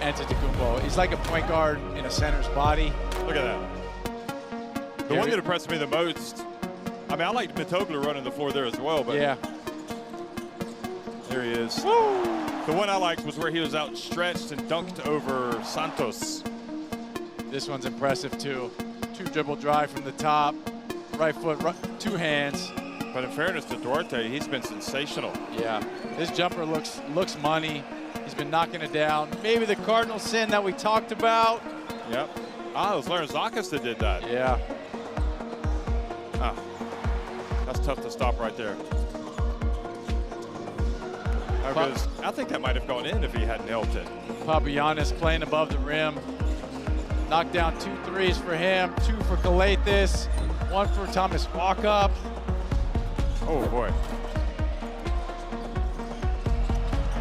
Antetokounmpo. He's like a point guard in a center's body. Look at that. The one that impressed me the most, I mean, I liked Mitoglu running the floor there as well, but yeah. There he is. Woo! The one I liked was where he was outstretched and dunked over Santos. This one's impressive too. 2 dribble drive from the top. Right foot, 2 hands. But in fairness to Duarte, he's been sensational. Yeah, this jumper looks money. He's been knocking it down. Maybe the cardinal sin that we talked about. Yep. Ah, it was Larenzakis that did that. Yeah. Ah, that's tough to stop right there. Because I think that might have gone in if he hadn't helped it. Papagiannis playing above the rim. Knocked down 2 threes for him, 2 for Calathes, 1 for Thomas Walkup. Oh boy.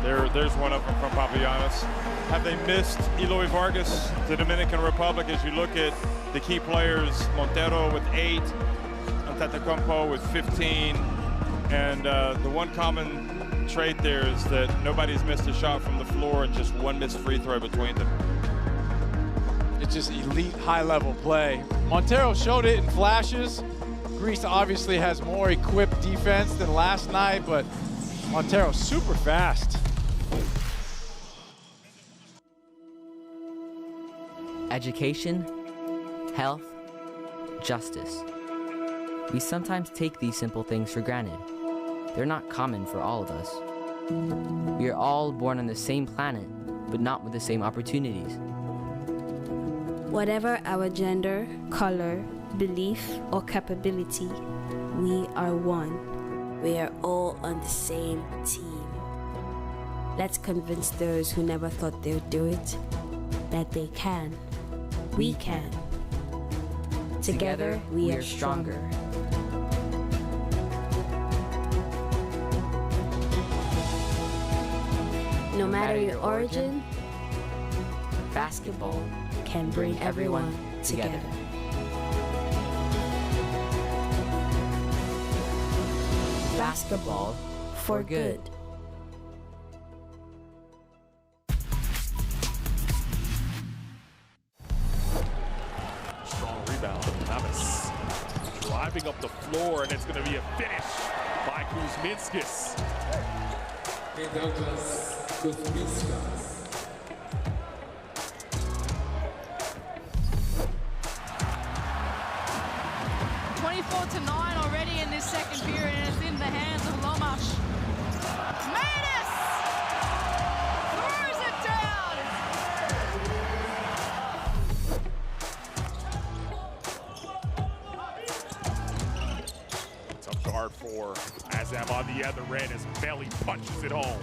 There's one of them from Papagiannis. Have they missed Eloy Vargas, the Dominican Republic? As you look at the key players, Montero with 8, Antetokounmpo with 15, and the one common trait there is that nobody's missed a shot from the floor and just 1 missed free throw between them. It's just elite high-level play. Montero showed it in flashes. Greece obviously has more equipped defense than last night, but Montero super fast. Education, health, justice. We sometimes take these simple things for granted. They're not common for all of us. We are all born on the same planet, but not with the same opportunities. Whatever our gender, color, belief, or capability, we are one. We are all on the same team. Let's convince those who never thought they would do it that they can. We can. Together, we are stronger. No matter your origin, basketball can bring everyone together. Basketball for good. Strong rebound from Thomas. Driving up the floor, and it's going to be a finish by Kuzminskas. Kuzminskas. 24-9 already in this second period, and it's in the hands of Lomash. Manus throws it down. Tough guard for Azam on the other end as Belly punches it home.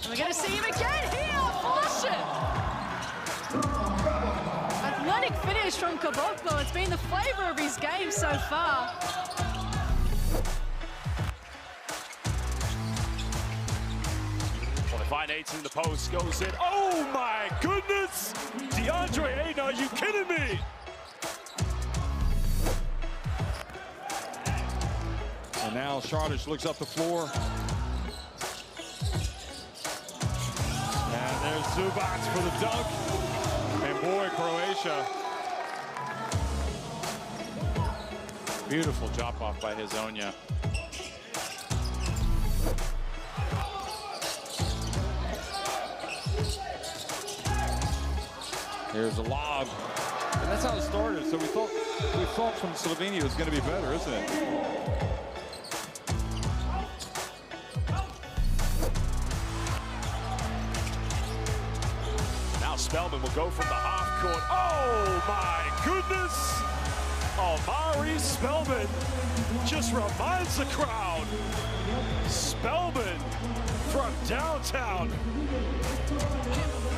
We're going to see him again here, flush it. Athletic finish from Caboclo. It's been the flavor of his game so far. Nate's in the post, goes in. Oh my goodness! DeAndre Ayton, are you kidding me? And now Shardish looks up the floor. And there's Zubac for the dunk. And boy, Croatia. Beautiful drop off by Hezonja. Here's a lob. And that's how it started. So we thought from Slovenia was going to be better, isn't it? Now Spellman will go from the half court. Oh my goodness! Omari Spellman just reminds the crowd. Spellman from downtown.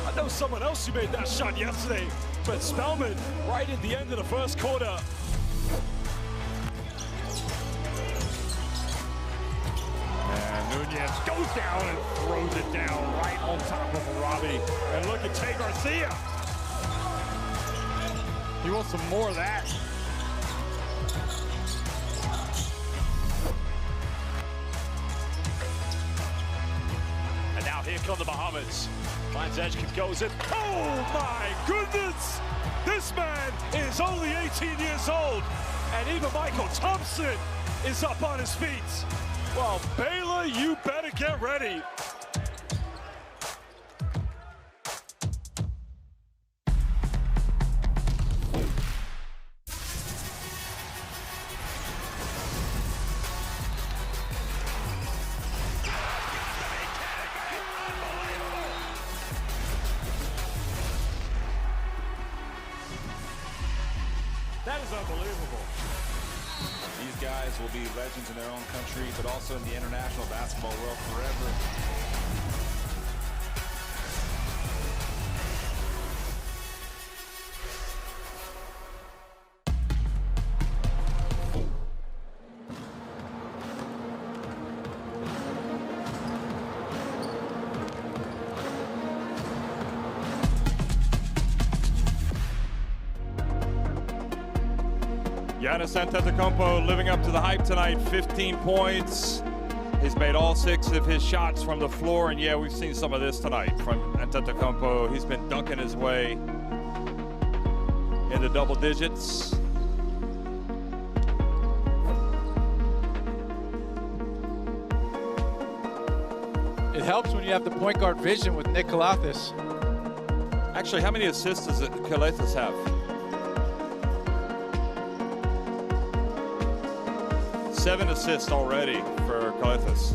I know someone else who made that shot yesterday, but Spellman right at the end of the first quarter. And Nunez goes down and throws it down right on top of Arabi. And look at Tay Garcia. He wants some more of that. And now here come the Bahamas. Finds Edgecombe, goes in. Oh my goodness! This man is only 18 years old. And even Michael Thompson is up on his feet. Well, Baylor, you better get ready. That is unbelievable. These guys will be legends in their own country, but also in the international basketball world forever. Giannis Antetokounmpo living up to the hype tonight, 15 points. He's made all 6 of his shots from the floor, and yeah, we've seen some of this tonight from Antetokounmpo. He's been dunking his way into double digits. It helps when you have the point guard vision with Nick Kalathis. Actually, how many assists does Kalathis have? 7 assists already for Kalathis.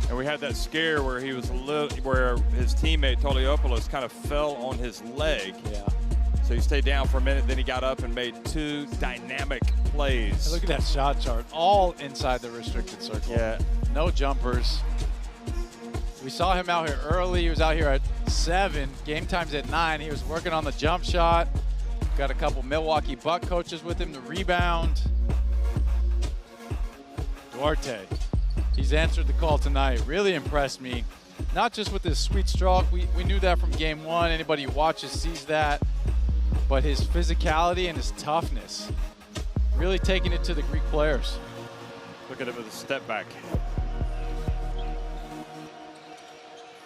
And we had that scare where he was where his teammate Toliopoulos kind of fell on his leg. Yeah. So he stayed down for a minute, then he got up and made 2 dynamic plays. And look at that shot chart, all inside the restricted circle. Yeah. No jumpers. We saw him out here early. He was out here at 7. Game time's at 9. He was working on the jump shot. Got a couple Milwaukee Buck coaches with him to rebound. Duarte, he's answered the call tonight. Really impressed me. Not just with his sweet stroke. We knew that from game 1. Anybody who watches sees that. But his physicality and his toughness. Really taking it to the Greek players. Look at him with a step back.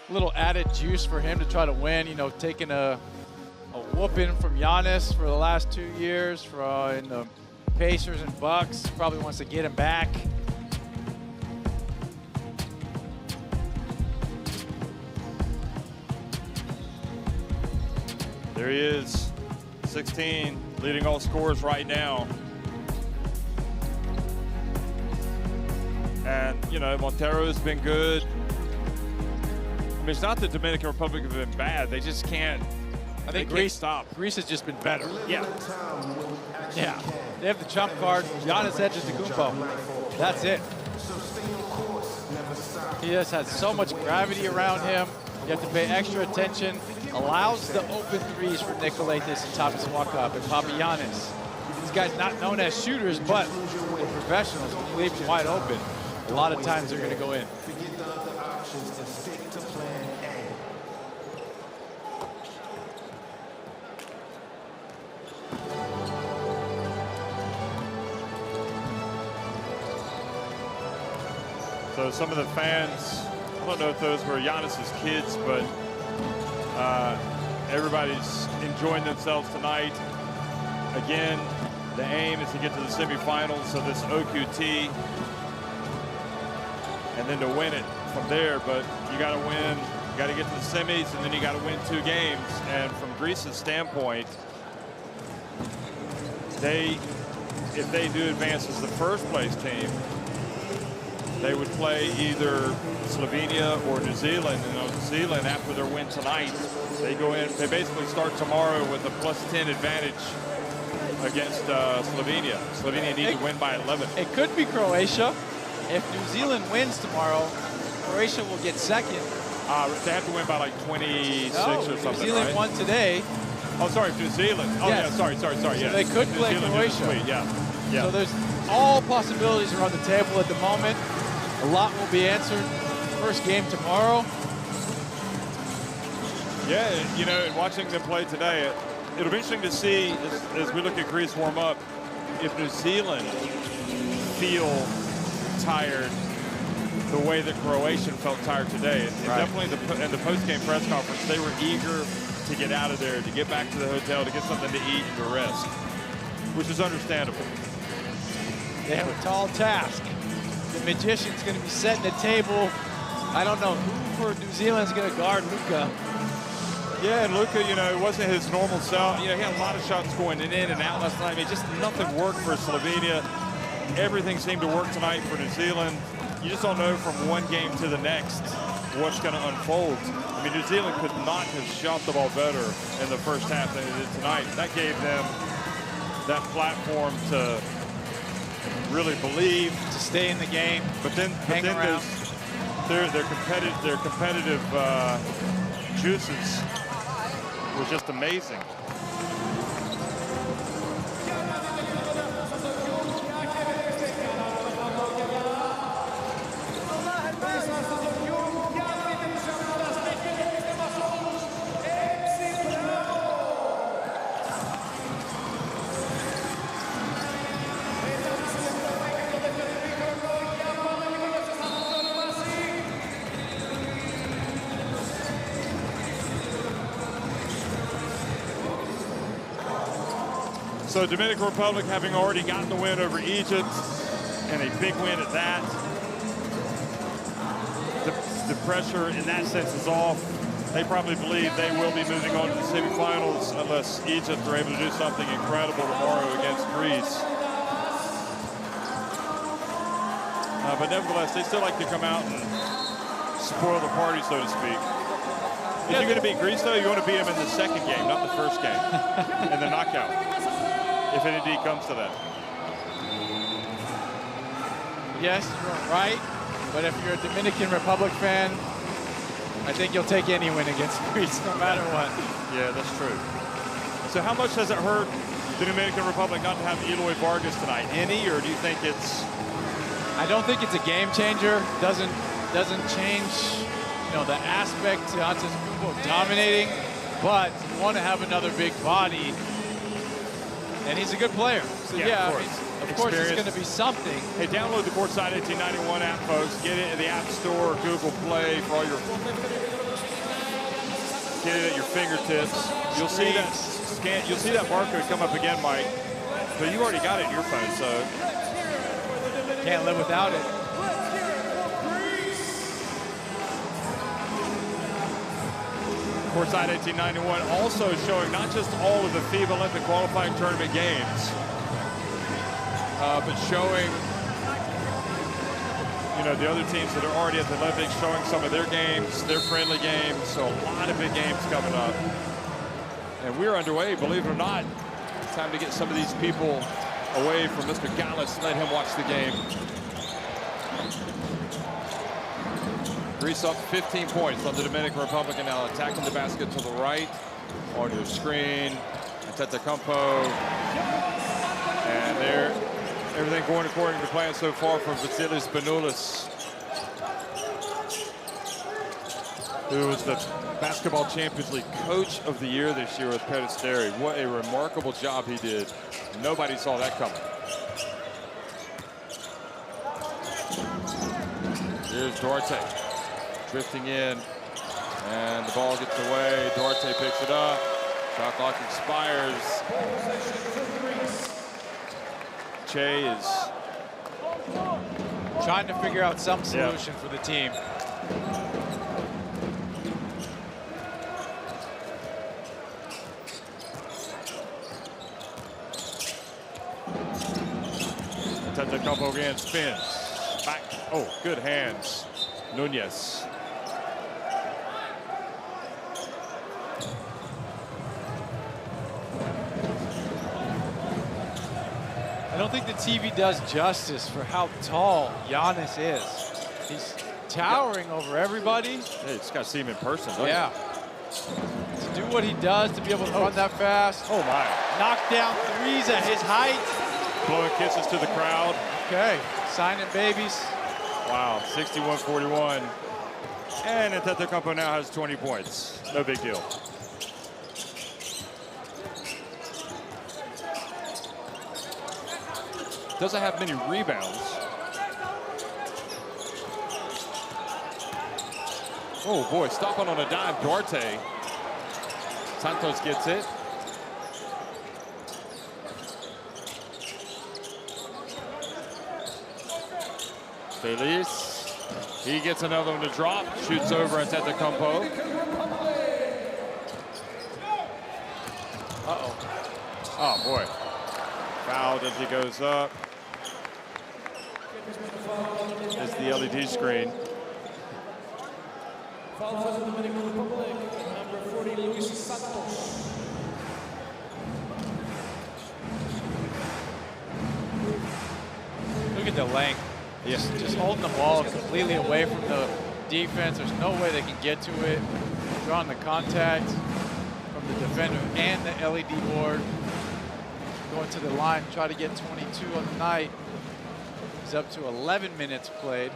A little added juice for him to try to win. You know, taking a whooping from Giannis for the last 2 years in the Pacers and Bucks. Probably wants to get him back. There he is, 16, leading all scorers right now. And, you know, Montero's been good. I mean, it's not the Dominican Republic have been bad. They just can't. I think Greece has just been better. Yeah. Yeah. They have the trump card. Giannis Antetokounmpo. That's it. He just has so much gravity around him. You have to pay extra attention. Allows the open threes for Nick Kalathis and Thomas Walkup and Papagiannis. These guys not known as shooters, but they're professionals. When you leave them wide open, a lot of times they're going to go in. So some of the fans I don't know if those were Giannis's kids, but everybody's enjoying themselves tonight. Again, the aim is to get to the semifinals of this OQT and then to win it from there. But you got to win, you got to get to the semis, and then you got to win 2 games. And from Greece's standpoint, if they do advance as the first place team, they would play either Slovenia or New Zealand. And New Zealand, after their win tonight, they go in, they basically start tomorrow with a +10 advantage against Slovenia. Slovenia need to win by 11. It could be Croatia. If New Zealand wins tomorrow, Croatia will get second. They have to win by like 26 or something, New Zealand right? won today. Oh, sorry, New Zealand. Oh, yes. yeah, sorry. So Yeah. they could New play Zealand Croatia. Yeah. So there's all possibilities are on the table at the moment. A lot will be answered. First game tomorrow. Yeah, you know, and watching them play today, it'll be interesting to see as we look at Greece warm up, if New Zealand feel tired the way that Croatian felt tired today. And definitely in the post-game press conference, they were eager to get out of there, to get back to the hotel, to get something to eat and to rest, which is understandable. They have a tall task. The magician's going to be setting the table. I don't know who for New Zealand's going to guard Luka. Yeah, and Luka, you know, it wasn't his normal self. You know, he had a lot of shots going in and out last night. I mean, just nothing worked for Slovenia. Everything seemed to work tonight for New Zealand. You just don't know from one game to the next what's going to unfold. I mean, New Zealand could not have shot the ball better in the first half than it did tonight. That gave them that platform to really believe, to stay in the game, but then their competitive juices were just amazing. So Dominican Republic having already gotten the win over Egypt, and a big win at that. The pressure in that sense is off. They probably believe they will be moving on to the semifinals unless Egypt are able to do something incredible tomorrow against Greece. But nevertheless, they still like to come out and spoil the party, so to speak. If you're going to beat Greece, though, you want to beat them in the second game, not the first game, in the knockout, if it indeed comes to that. Yes, you're right. But if you're a Dominican Republic fan, I think you'll take any win against Greece, no matter what. Yeah, that's true. So how much does it hurt the Dominican Republic not to have Eloy Vargas tonight? Any, or do you think it's... I don't think it's a game changer. Doesn't change, you know, the aspect to Antetokounmpo dominating, but you want to have another big body, and he's a good player. So yeah, of course it's going to be something. Hey, download the Courtside 1891 app, folks. Get it in the App Store or Google Play for all your... Get it at your fingertips. You'll see that scan. You'll see that barcode come up again, Mike. But you already got it in your phone, so can't live without it. Courtside 1891 also showing not just all of the FIBA Olympic qualifying tournament games, but showing, you know, the other teams that are already at the Olympics, showing some of their games, their friendly games. So a lot of big games coming up. And we're underway, believe it or not. It's time to get some of these people away from Mr. Gallus, let him watch the game. Greece up 15 points on the Dominican Republic, and now attacking the basket to the right on your screen. Antetokounmpo. And there, everything going according to plan so far from Vasilis Spanoulis, who was the Basketball Champions League Coach of the Year this year with Peristeri. What a remarkable job he did. Nobody saw that coming. Here's Duarte. drifting in, and the ball gets away. Duarte picks it up. Shot clock expires. Che is trying to figure out some solution for the team. Antetokounmpo again spins. Back. Oh, good hands. Nunez. I don't think the TV does justice for how tall Giannis is. He's towering over everybody. Hey, just got to see him in person, don't yeah. To do what he does, to be able to run that fast. Oh, my. Knock down threes at his height. Blowing kisses to the crowd. Okay, signing babies. Wow, 61-41. And Antetokounmpo now has 20 points. No big deal. Doesn't have many rebounds. Oh boy, stopping on a dime, Duarte. Santos gets it. Feliz, he gets another one to drop, shoots over Antetokounmpo. Uh-oh. Oh boy. Fouled as he goes up. Is the LED screen. Foul for the Dominican Republic, number 40, Luis Santos. Look at the length. Yes, just holding the ball completely away from the defense. There's no way they can get to it. Drawing the contact from the defender and the LED board. Going to the line, try to get 22 on the night. He's up to 11 minutes played.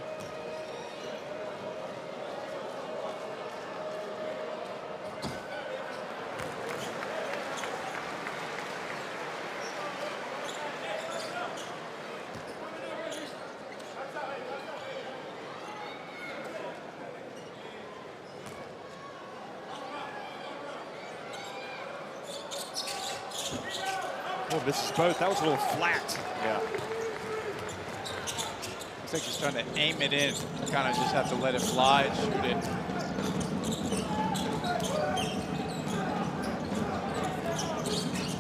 Oh, misses both. That was a little flat. Yeah. Looks like he's trying to aim it in. Kind of just have to let it fly and shoot it.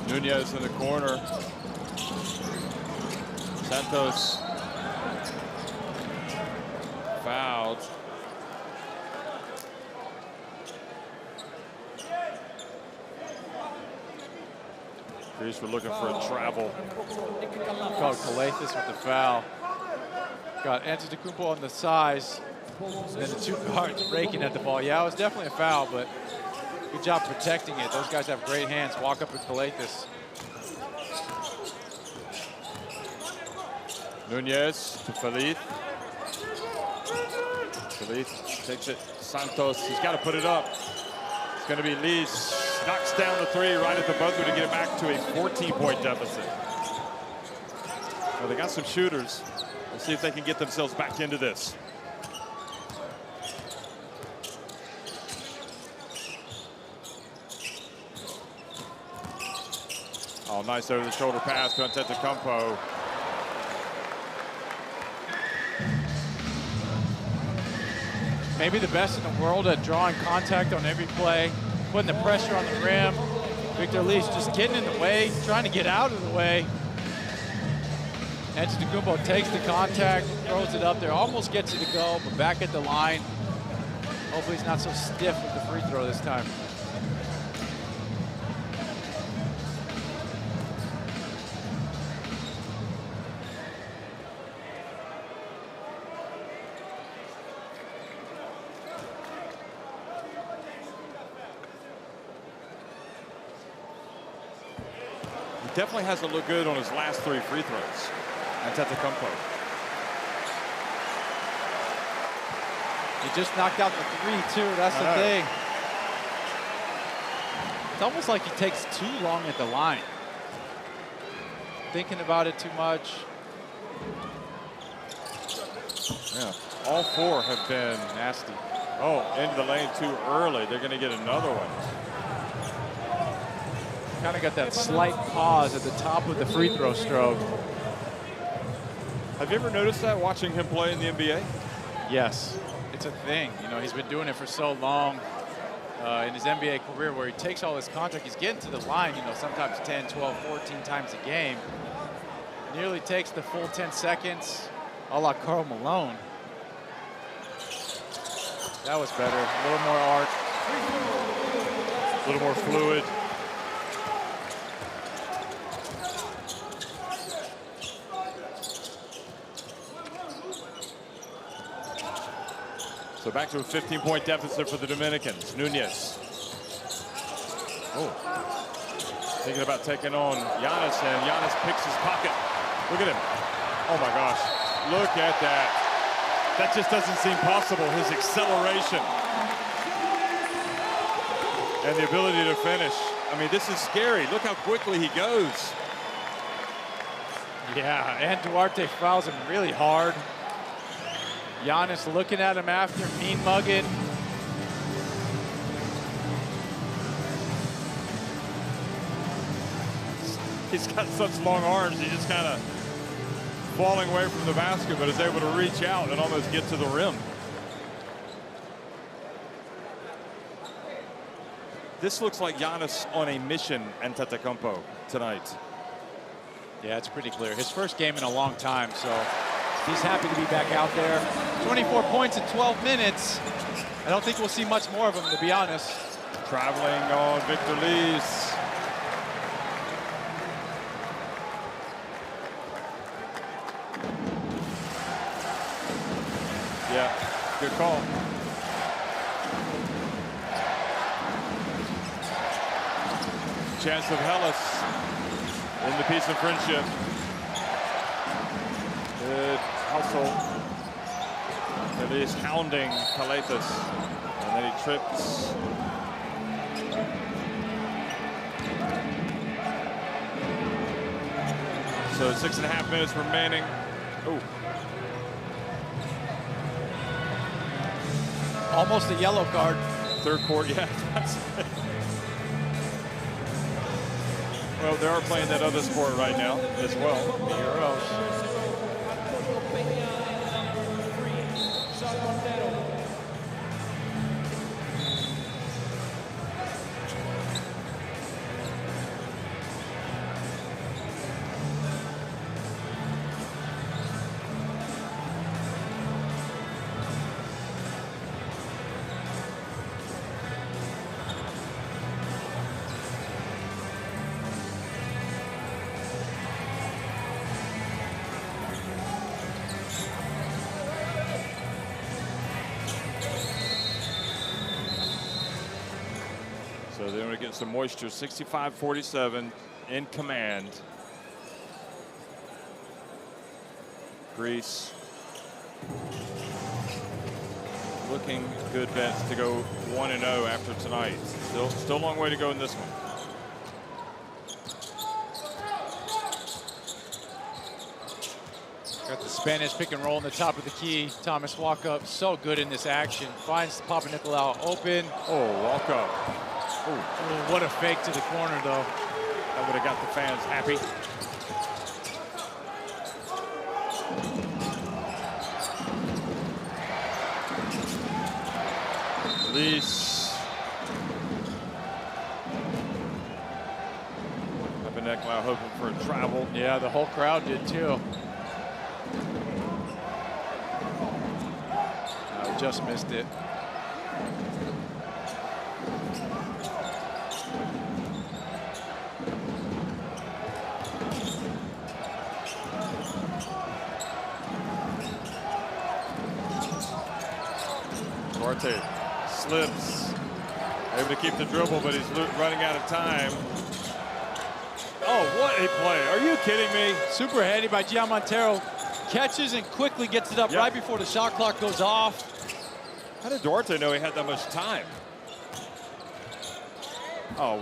Nunez in the corner. Santos fouled. Greece were looking for a travel. Called Qualif with the foul. Got Antetokounmpo on the size. And then the two guards breaking at the ball. Yeah, it was definitely a foul, but good job protecting it. Those guys have great hands. Walk up with Qualif. Nunez to Feliz. Feliz takes it. Santos, he's got to put it up. It's going to be Lees. Knocks down the three right at the buzzer to get it back to a 14-point deficit. Well, they got some shooters. Let's see if they can get themselves back into this. Oh, nice over-the-shoulder pass to Antetokounmpo. Maybe the best in the world at drawing contact on every play, putting the pressure on the rim. Victor Lees just getting in the way, trying to get out of the way. Antetokounmpo takes the contact, throws it up there, almost gets it to go, but back at the line. Hopefully he's not so stiff with the free throw this time. Definitely hasn't looked good on his last three free throws. Antetokounmpo. He just knocked out the three, too. That's the thing. It's almost like he takes too long at the line. Thinking about it too much. Yeah, all four have been nasty. Oh, into the lane too early. They're going to get another one. Kind of got that slight pause at the top of the free throw stroke. Have you ever noticed that watching him play in the NBA? Yes, it's a thing. You know, he's been doing it for so long in his NBA career where he takes all his contact. He's getting to the line, you know, sometimes 10, 12, 14 times a game. Nearly takes the full 10 seconds, a la Karl Malone. That was better, a little more arc. A little more fluid. So back to a 15-point deficit for the Dominicans. Nunez. Oh. Thinking about taking on Giannis, and Giannis picks his pocket. Look at him. Oh my gosh. Look at that. That just doesn't seem possible. His acceleration. And the ability to finish. I mean, this is scary. Look how quickly he goes. Yeah, and Duarte fouls him really hard. Giannis looking at him after, mean mugging. He's got such long arms, he just kind of falling away from the basket, but is able to reach out and almost get to the rim. This looks like Giannis on a mission in Antetokounmpo tonight. Yeah, it's pretty clear. His first game in a long time, so he's happy to be back out there. 24 points in 12 minutes. I don't think we'll see much more of him, to be honest. Traveling on Victor Lees. Yeah, good call. Chance of Hellas in the piece of friendship. Good hustle. And he's hounding Kaletas. And then he trips. So 6.5 minutes remaining. Oh. Almost a yellow card. Third quarter, yeah. Well, they are playing that other sport right now as well. The Euros. So they're going to get some moisture. 65-47 in command. Greece looking good bets to go 1-0 after tonight. Still a long way to go in this one. Got the Spanish pick and roll in the top of the key. Thomas Walkup, so good in this action. Finds Papa Nicolau open. Oh, Walkup. Oh, what a fake to the corner, though. That would have got the fans happy. Release. Papa Nicolau hoping for a travel. Yeah, the whole crowd did, too. Just missed it. Duarte slips, able to keep the dribble, but he's running out of time. Oh, what a play. Are you kidding me? Super handy by Gian Montero. Catches and quickly gets it up right before the shot clock goes off. How did Duarte know he had that much time? Oh,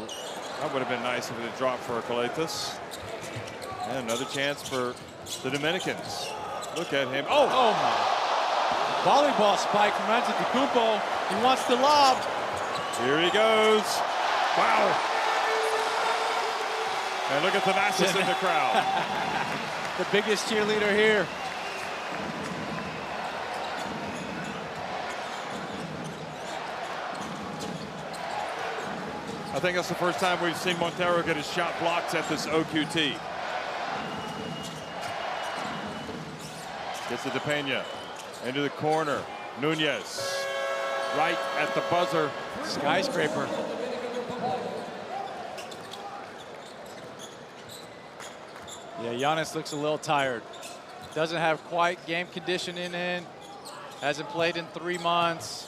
that would have been nice if it had dropped for Kaletas. And another chance for the Dominicans. Look at him. Oh, my. Volleyball spike from Antetokounmpo. He wants the lob. Here he goes. Wow. And look at the masses in the crowd. The biggest cheerleader here. I think that's the first time we've seen Montero get his shot blocked at this OQT. Gets it to Pena. Into the corner. Nunez. Right at the buzzer. Skyscraper. Yeah, Giannis looks a little tired. Doesn't have quite game conditioning in. Hasn't played in 3 months.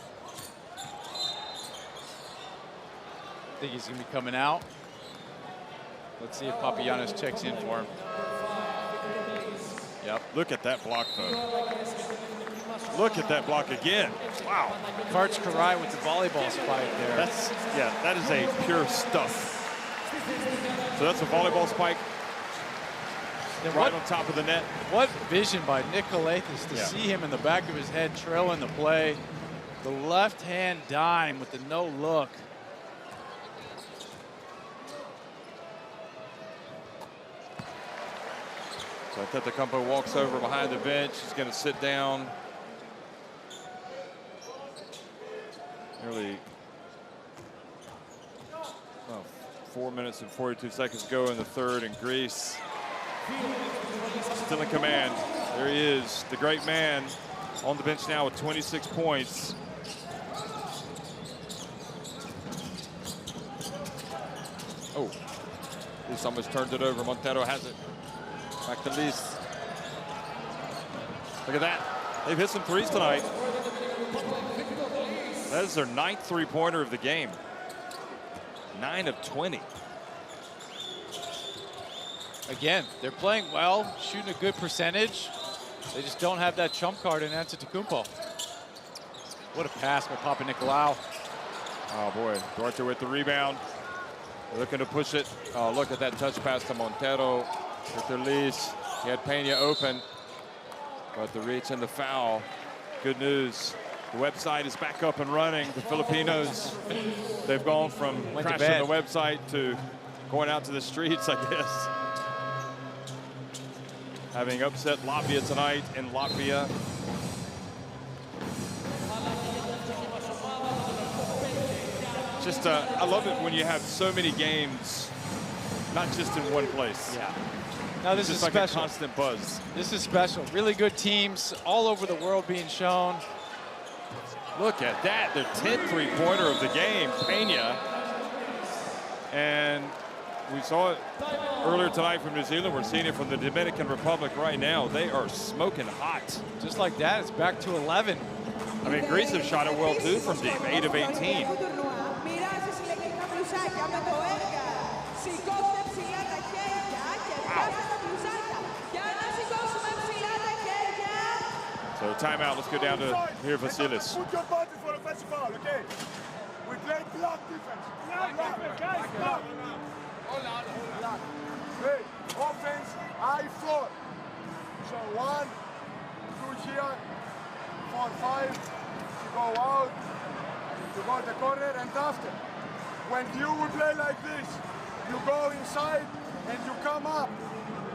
I think he's going to be coming out. Let's see if Papagiannis checks in for him. Yep. Look at that block, though. Look at that block again. Wow. Karch Karai with the volleyball spike there. That is a pure stuff. So that's a volleyball spike right on top of the net. What vision by Nick Calathis to see him in the back of his head trailing the play. The left hand dime with the no look. So Antetokounmpo walks over behind the bench. He's going to sit down. Nearly 4 minutes and 42 seconds go in the third, and Greece still in command. There he is, the great man, on the bench now with 26 points. Oh, Lys almost turned it over. Montero has it. Back to Lys. Look at that. They've hit some threes tonight. That is their 9th three-pointer of the game. 9 of 20. Again, they're playing well, shooting a good percentage. They just don't have that trump card in Antetokounmpo. What a pass by Papanicolaou. Oh boy, Duarte with the rebound. Looking to push it. Oh, look at that touch pass to Montero with the Lys. He had Pena open, but the reach and the foul. Good news. The website is back up and running. The Filipinos, they've gone from crashing the website to going out to the streets, I guess. Having upset Latvia tonight in Latvia. Just, I love it when you have so many games, not just in one place. Yeah. Now this is like special. A constant buzz. This is special. Really good teams all over the world being shown. Look at that, their 10th three-pointer of the game, Pena. And we saw it earlier tonight from New Zealand. We're seeing it from the Dominican Republic right now. They are smoking hot. Just like that, it's back to 11. I mean, Greece have shot it well too from deep, 8 of 18. So timeout, let's go down to here, Vasilis. Put your body for offensive foul, okay? We play block defense. Guys, block. Hey, offense, I-4. So 1, 2 here, 4, 5. You go out, you go to the corner, and after. When you will play like this, you go inside and you come up.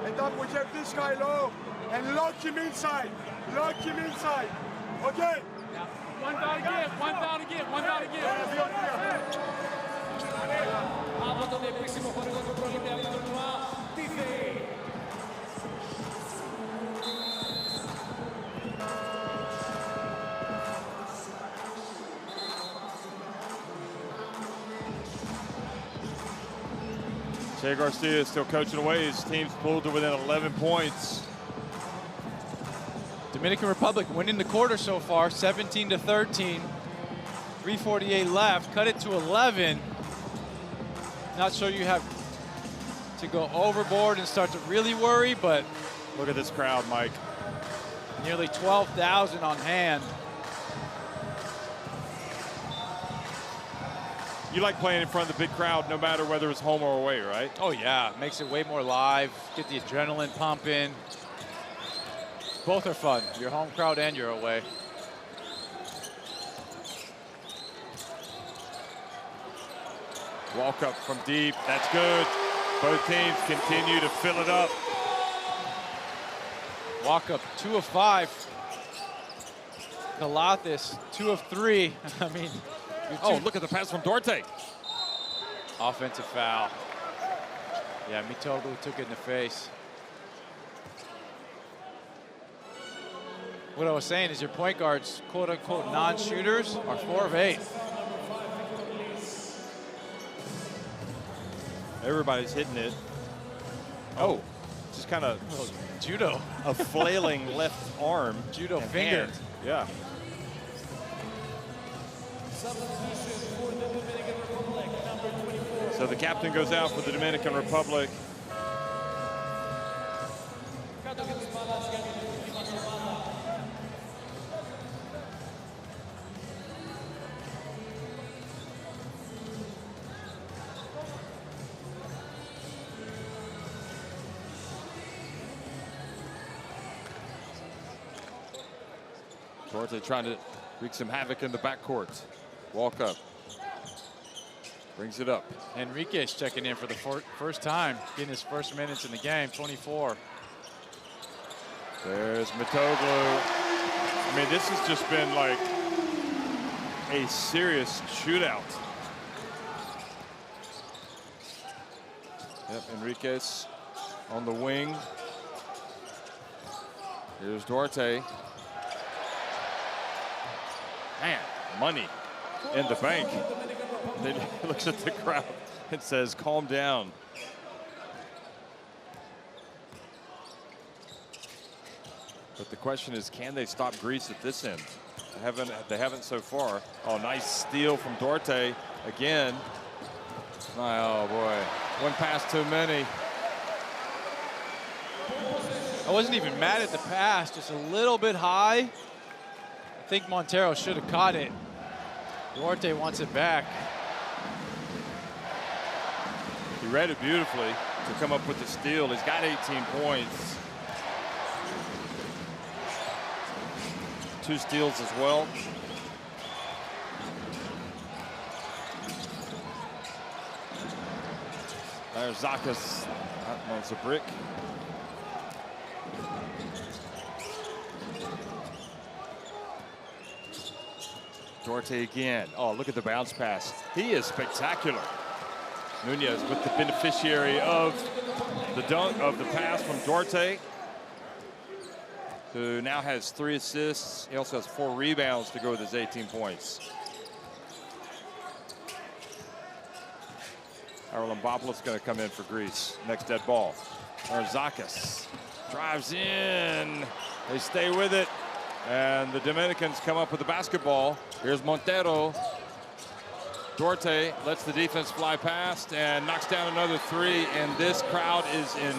And then we have this guy low and lock him inside. Lock him inside. Okay? One down again, one down again, one down again. Che Garcia still coaching away. His team's pulled to within 11 points. Dominican Republic winning the quarter so far, 17-13. 3:48 left, cut it to 11. Not sure you have to go overboard and start to really worry, but look at this crowd, Mike. Nearly 12,000 on hand. You like playing in front of the big crowd no matter whether it's home or away, right? Oh yeah, makes it way more live, get the adrenaline pumping. Both are fun, your home crowd and your away. Walk up from deep. That's good. Both teams continue to fill it up. Walk up 2 of 5. Calathis 2 of 3. I mean, oh, look at the pass from Duarte. Offensive foul. Yeah, Mitoglu took it in the face. What I was saying is your point guards, quote unquote, non-shooters are 4 of 8. Everybody's hitting it. Oh, just kind of judo. A flailing left arm. Judo finger. Hand. Yeah. So the captain goes out for the Dominican Republic. Duarte trying to wreak some havoc in the backcourt. Walk up. Brings it up. Enrique's checking in for the first time, getting his first minutes in the game, 24. There's Mitoglu. I mean, this has just been like a serious shootout. Yep, Enriquez on the wing. Here's Duarte. Man, money in the bank. Then he looks at the crowd and says, calm down. But the question is, can they stop Greece at this end? They haven't so far. Oh, nice steal from Duarte again. Oh boy, one pass too many. I wasn't even mad at the pass, just a little bit high. I think Montero should have caught it. Duarte wants it back. He read it beautifully to come up with the steal. He's got 18 points. 2 steals as well. There's Zakas. That's a brick. Duarte again. Oh, look at the bounce pass. He is spectacular. Nunez with the beneficiary of the dunk of the pass from Duarte, who now has 3 assists. He also has 4 rebounds to go with his 18 points. Arolambopoulos going to come in for Greece. Next dead ball. Zakas drives in. They stay with it. And the Dominicans come up with the basketball. Here's Montero. Duarte lets the defense fly past and knocks down another 3. And this crowd is in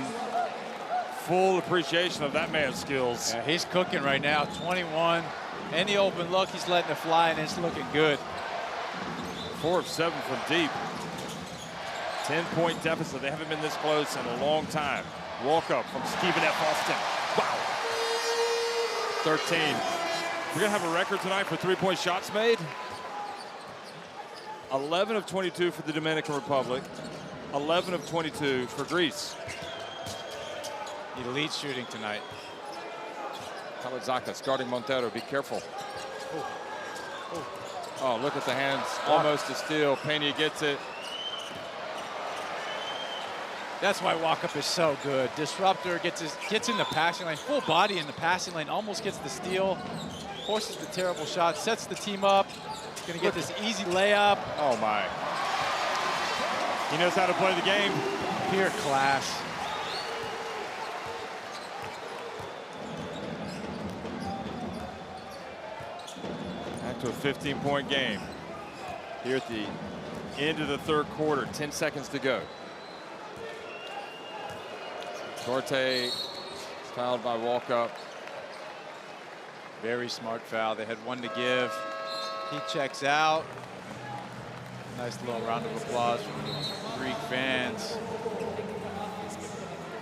full appreciation of that man's skills. Yeah, he's cooking right now, 21. Any open look, he's letting it fly, and it's looking good. 4 of 7 from deep. 10-point deficit. They haven't been this close in a long time. Walk up from Stephen F. Austin. Wow. 13. We're going to have a record tonight for 3-point shots made. 11 of 22 for the Dominican Republic. 11 of 22 for Greece. Elite shooting tonight. Zakas guarding Montero. Be careful. Oh, look at the hands. Almost a steal. Pena gets it. That's why walk-up is so good. Disruptor gets in the passing lane, full body in the passing lane, almost gets the steal, forces the terrible shot, sets the team up. Gonna get this easy layup. Oh my. He knows how to play the game. Pure class. Back to a 15-point game. Here at the end of the 3rd quarter, 10 seconds to go. Duarte fouled by Walkup. Very smart foul. They had 1 to give. He checks out. Nice little round of applause from the Greek fans.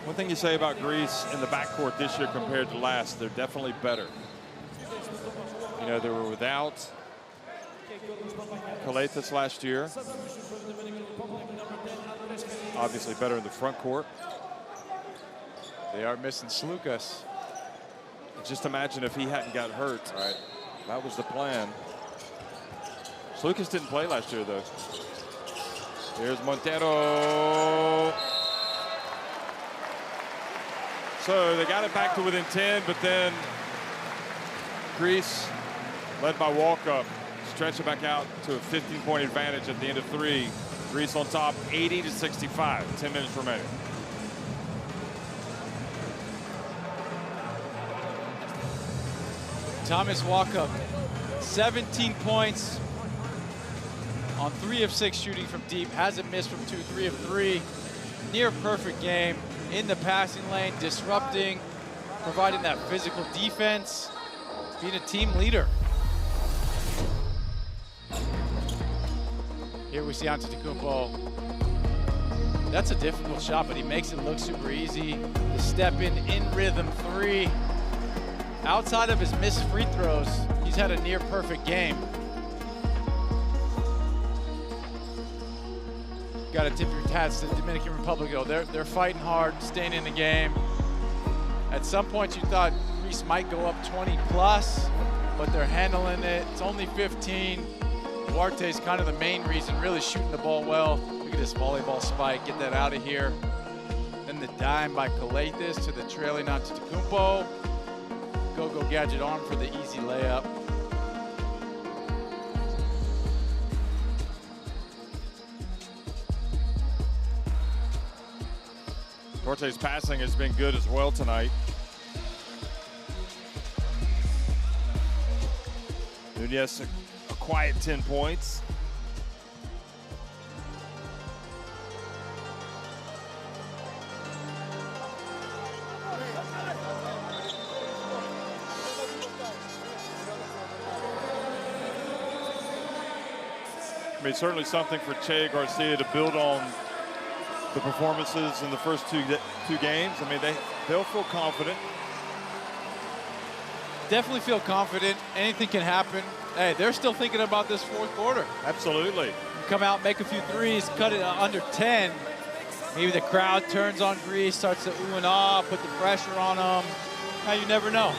One thing you say about Greece in the backcourt this year compared to last, they're definitely better. You know, they were without Qualif last year. obviously better in the front court. They are missing Slukas. Just imagine if he hadn't got hurt. Right. That was the plan. Slukas didn't play last year, though. Here's Montero. So they got it back to within 10, but then Greece, led by Walkup, stretch it back out to a 15-point advantage at the end of 3. Greece on top, 80-65, 10 minutes remaining. Thomas Walkup, 17 points on 3 of 6 shooting from deep. Hasn't missed from 2, 3 of 3. Near perfect game in the passing lane, disrupting, providing that physical defense, being a team leader. Here we see Antetokounmpo. That's a difficult shot, but he makes it look super easy. The step in rhythm 3. Outside of his missed free throws, he's had a near perfect game. Got to tip your hats to the Dominican Republic. They're fighting hard, staying in the game. At some point you thought Greece might go up 20 plus, but they're handling it. It's only 15. Duarte's kind of the main reason, really shooting the ball well. Look at this volleyball spike, get that out of here. Then the dime by Calathes to the trailing Antetokounmpo. Go gadget arm for the easy layup. Duarte's passing has been good as well tonight. Nunez, a quiet 10 points. I mean, certainly something for Che Garcia to build on the performances in the first two games. I mean, they'll feel confident. Definitely feel confident. Anything can happen. Hey, they're still thinking about this fourth quarter. Absolutely. Come out, make a few threes, cut it under 10. Maybe the crowd turns on Greece, starts to ooh and ah, put the pressure on them. Now you never know.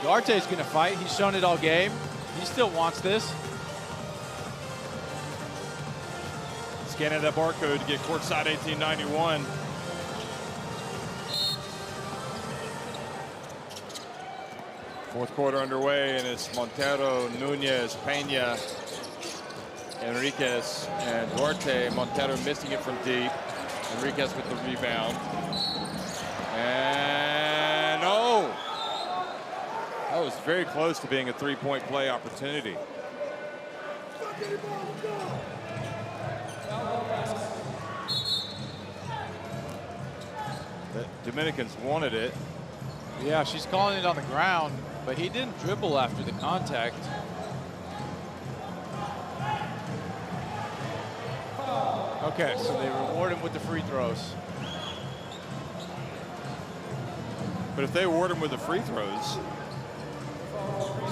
Duarte's going to fight. He's shown it all game. He still wants this. Scanning that barcode to get courtside 1891. Fourth quarter underway, and it's Montero, Nunez, Peña, Enriquez, and Duarte. Montero missing it from deep. Enriquez with the rebound. And oh! That was very close to being a three-point play opportunity. The Dominicans wanted it. Yeah, she's calling it on the ground, but he didn't dribble after the contact. Okay, so they reward him with the free throws. But if they award him with the free throws,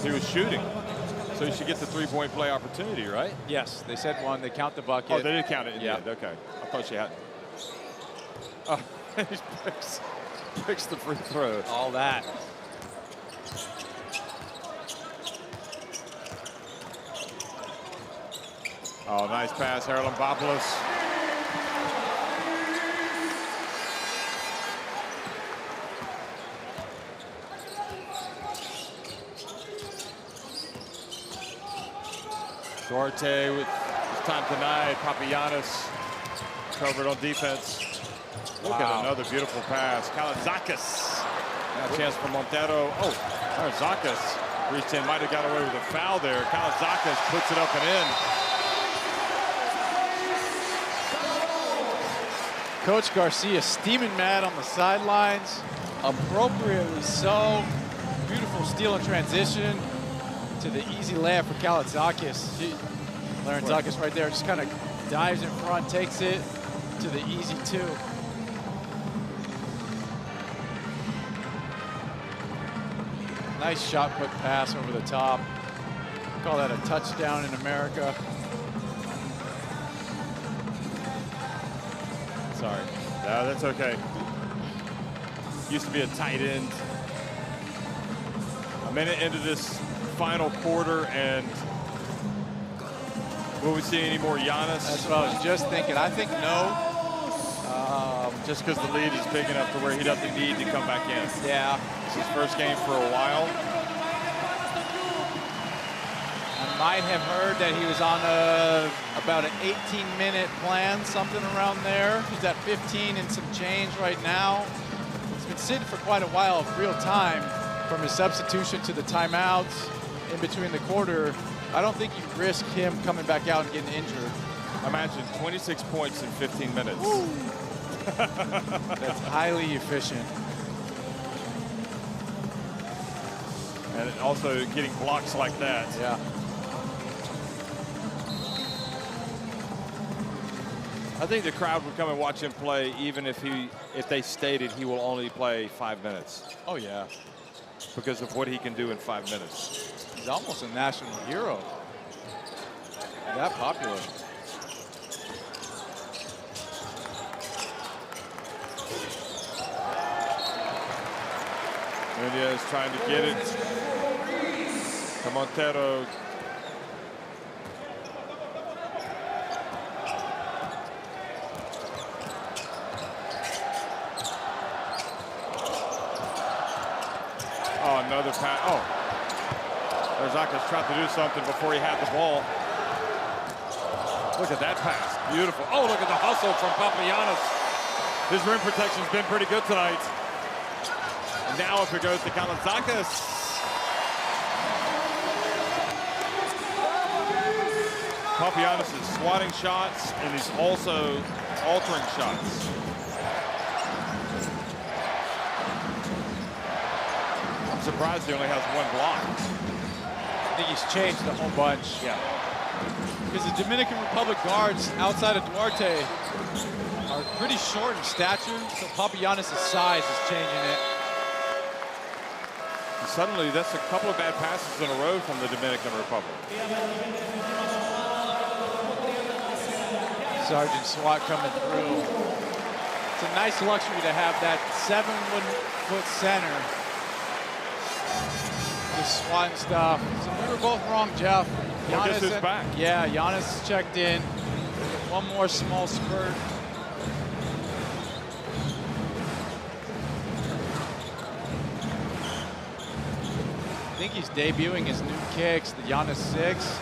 he was shooting. So he should get the three-point play opportunity, right? Yes, they said one. They count the bucket. Oh, they did count it. Yeah. Okay. I thought she hadn't. Oh, he picks the free throw. All that. Oh, nice pass, Haralambopoulos. Duarte with his time denied. Papagiannis covered on defense. Look at another beautiful pass. Kalazakis. Now a chance for Montero. Oh, Kalazakis. Greece 10 might have got away with a foul there. Kalazakis puts it up and in. Coach Garcia steaming mad on the sidelines. Appropriately so. Beautiful steal and transition to the easy layup for Kalazakis. Larenzakis right there just kind of dives in front, takes it to the easy two. Nice shot put pass over the top. Call that a touchdown in America. Sorry. No, that's okay. Used to be a tight end. A minute into this final quarter, and will we see any more Giannis? That's what I was just thinking. I think no. Just because the lead is big enough to where he doesn't need to come back in. Yeah. It's his first game for a while. I might have heard that he was on about an 18-minute plan, something around there. He's at 15 and some change right now. He's been sitting for quite a while, real time, from his substitution to the timeouts in between the quarter. I don't think you risk him coming back out and getting injured. Imagine 26 points in 15 minutes. Woo. That's highly efficient. And also getting blocks like that. Yeah. I think the crowd would come and watch him play even if they stated he will only play 5 minutes. Oh, yeah. Because of what he can do in 5 minutes. He's almost a national hero. That popular. India is trying to get it to Montero. Oh, another pass. Oh, Zakas tried to do something before he had the ball. Look at that pass. Beautiful. Oh, look at the hustle from Papagiannis. His rim protection's been pretty good tonight. And now if it goes to Zakas. Papagiannis is swatting shots, and he's also altering shots. I'm surprised he only has one block. I think he's changed a whole bunch. Yeah. Because the Dominican Republic guards outside of Duarte are pretty short in stature, so Papagiannis' size is changing it. And suddenly, that's a couple of bad passes in a row from the Dominican Republic. Sergeant SWAT coming through. It's a nice luxury to have that 7-foot center. Just swatting stuff. So we were both wrong, Jeff. Giannis is back. Yeah, Giannis checked in. One more small spurt. I think he's debuting his new kicks, the Giannis 6.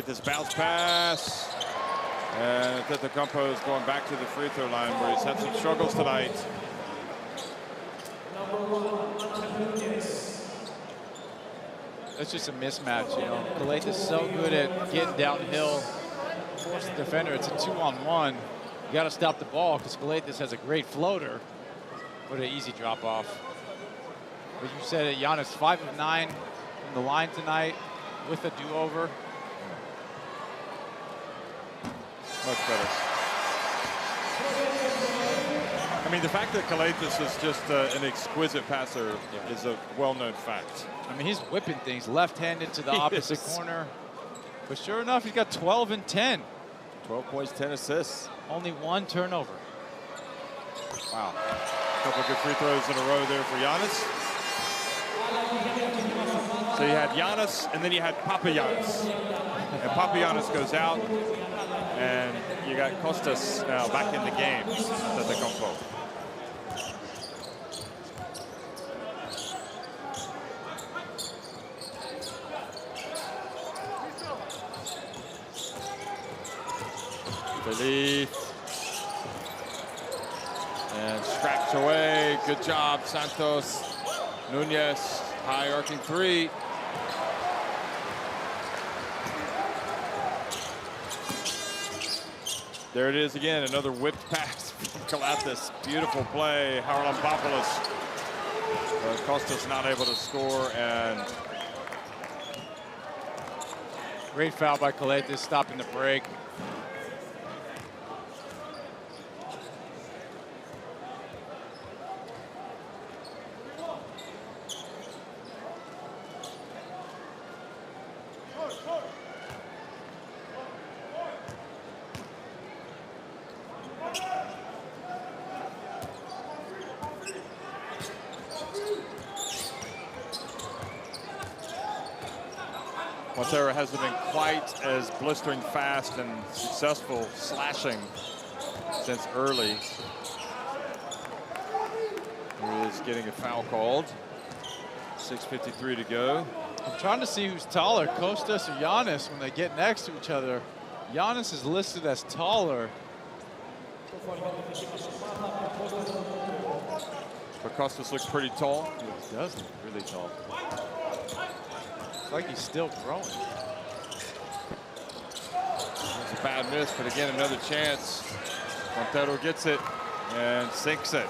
This bounce pass. And Antetokounmpo is going back to the free throw line where he's had some struggles tonight. That's just a mismatch, you know. Qualif is so good at getting downhill. Force the defender, it's a 2-on-1. You got to stop the ball because Qualif has a great floater, but an easy drop off. But you said it, Giannis 5 of 9 from the line tonight with a do-over. Much better. I mean, the fact that Calathes is just an exquisite passer is a well-known fact. I mean, he's whipping things left-handed to the opposite corner. But sure enough, he's got 12 and 10. 12 points, 10 assists. Only 1 turnover. Wow. A couple of good free throws in a row there for Giannis. So you had Giannis, and then you had Papagiannis. And Papagiannis goes out, and you got Costas now back in the game. Antetokounmpo. Qualif. And scraps away. Good job, Santos. Nunez, high arcing three. There it is again, another whipped pass from Calathes. Beautiful play, Haralampopoulos. Costas not able to score, and great foul by Calathes, stopping the break. Montero hasn't been quite as blistering fast and successful slashing since early. He is getting a foul called. 6:53 to go. I'm trying to see who's taller, Kostas or Giannis, when they get next to each other. Giannis is listed as taller. But Kostas looks pretty tall. He does look really tall. It's like he's still growing. It's a bad miss, but again, another chance. Montero gets it and sinks it.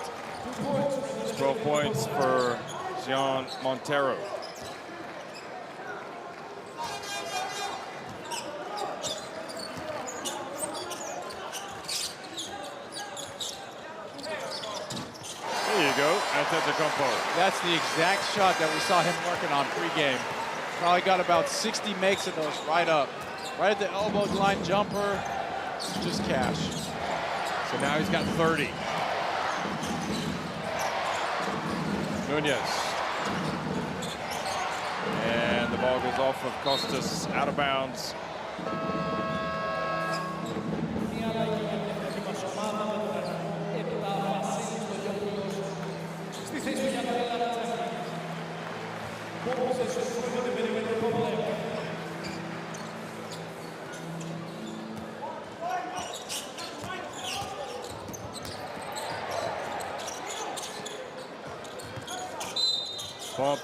12 points for Jean Montero. There you go, Antetokounmpo. That's the exact shot that we saw him working on pregame. Probably got about 60 makes of those right up. Right at the elbow line jumper, just cash. So now he's got 30. Nunez. And the ball goes off of Kostas, out of bounds. Bump,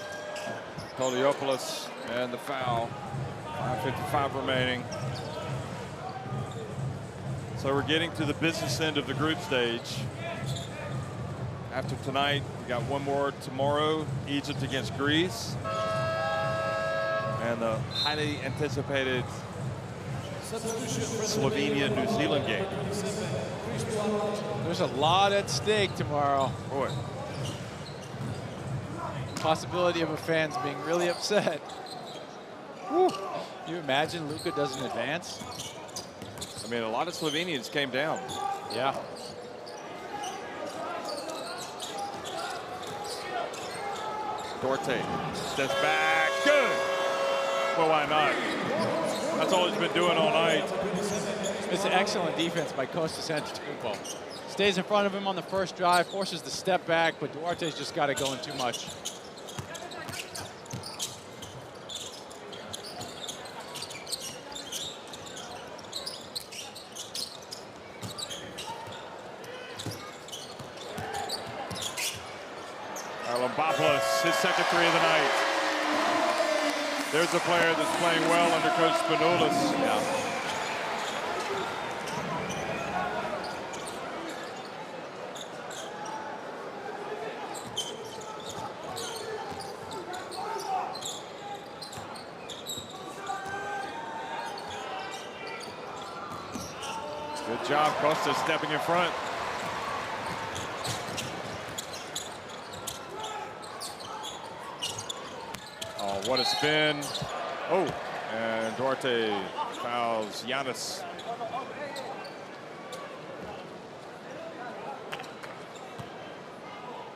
Poliopoulos, and the foul. 5:55 remaining. So we're getting to the business end of the group stage. After tonight, we got one more tomorrow, Egypt against Greece. And the highly anticipated Slovenia-New Zealand game. There's a lot at stake tomorrow. Boy. Possibility of a fans being really upset. Whew. Can you imagine Luka doesn't advance? I mean, a lot of Slovenians came down. Yeah. Duarte steps back. Good. Well, why not? That's all he's been doing all night. It's an excellent defense by Kostas Antetokounmpo. Stays in front of him on the first drive, forces the step back, but Duarte's just got it going too much. Lombopoulos, his second three of the night. There's a player that's playing well under Coach Spanoulis. Yeah. Good job, Costa stepping in front. Oh, what a spin. Oh, and Duarte fouls Giannis.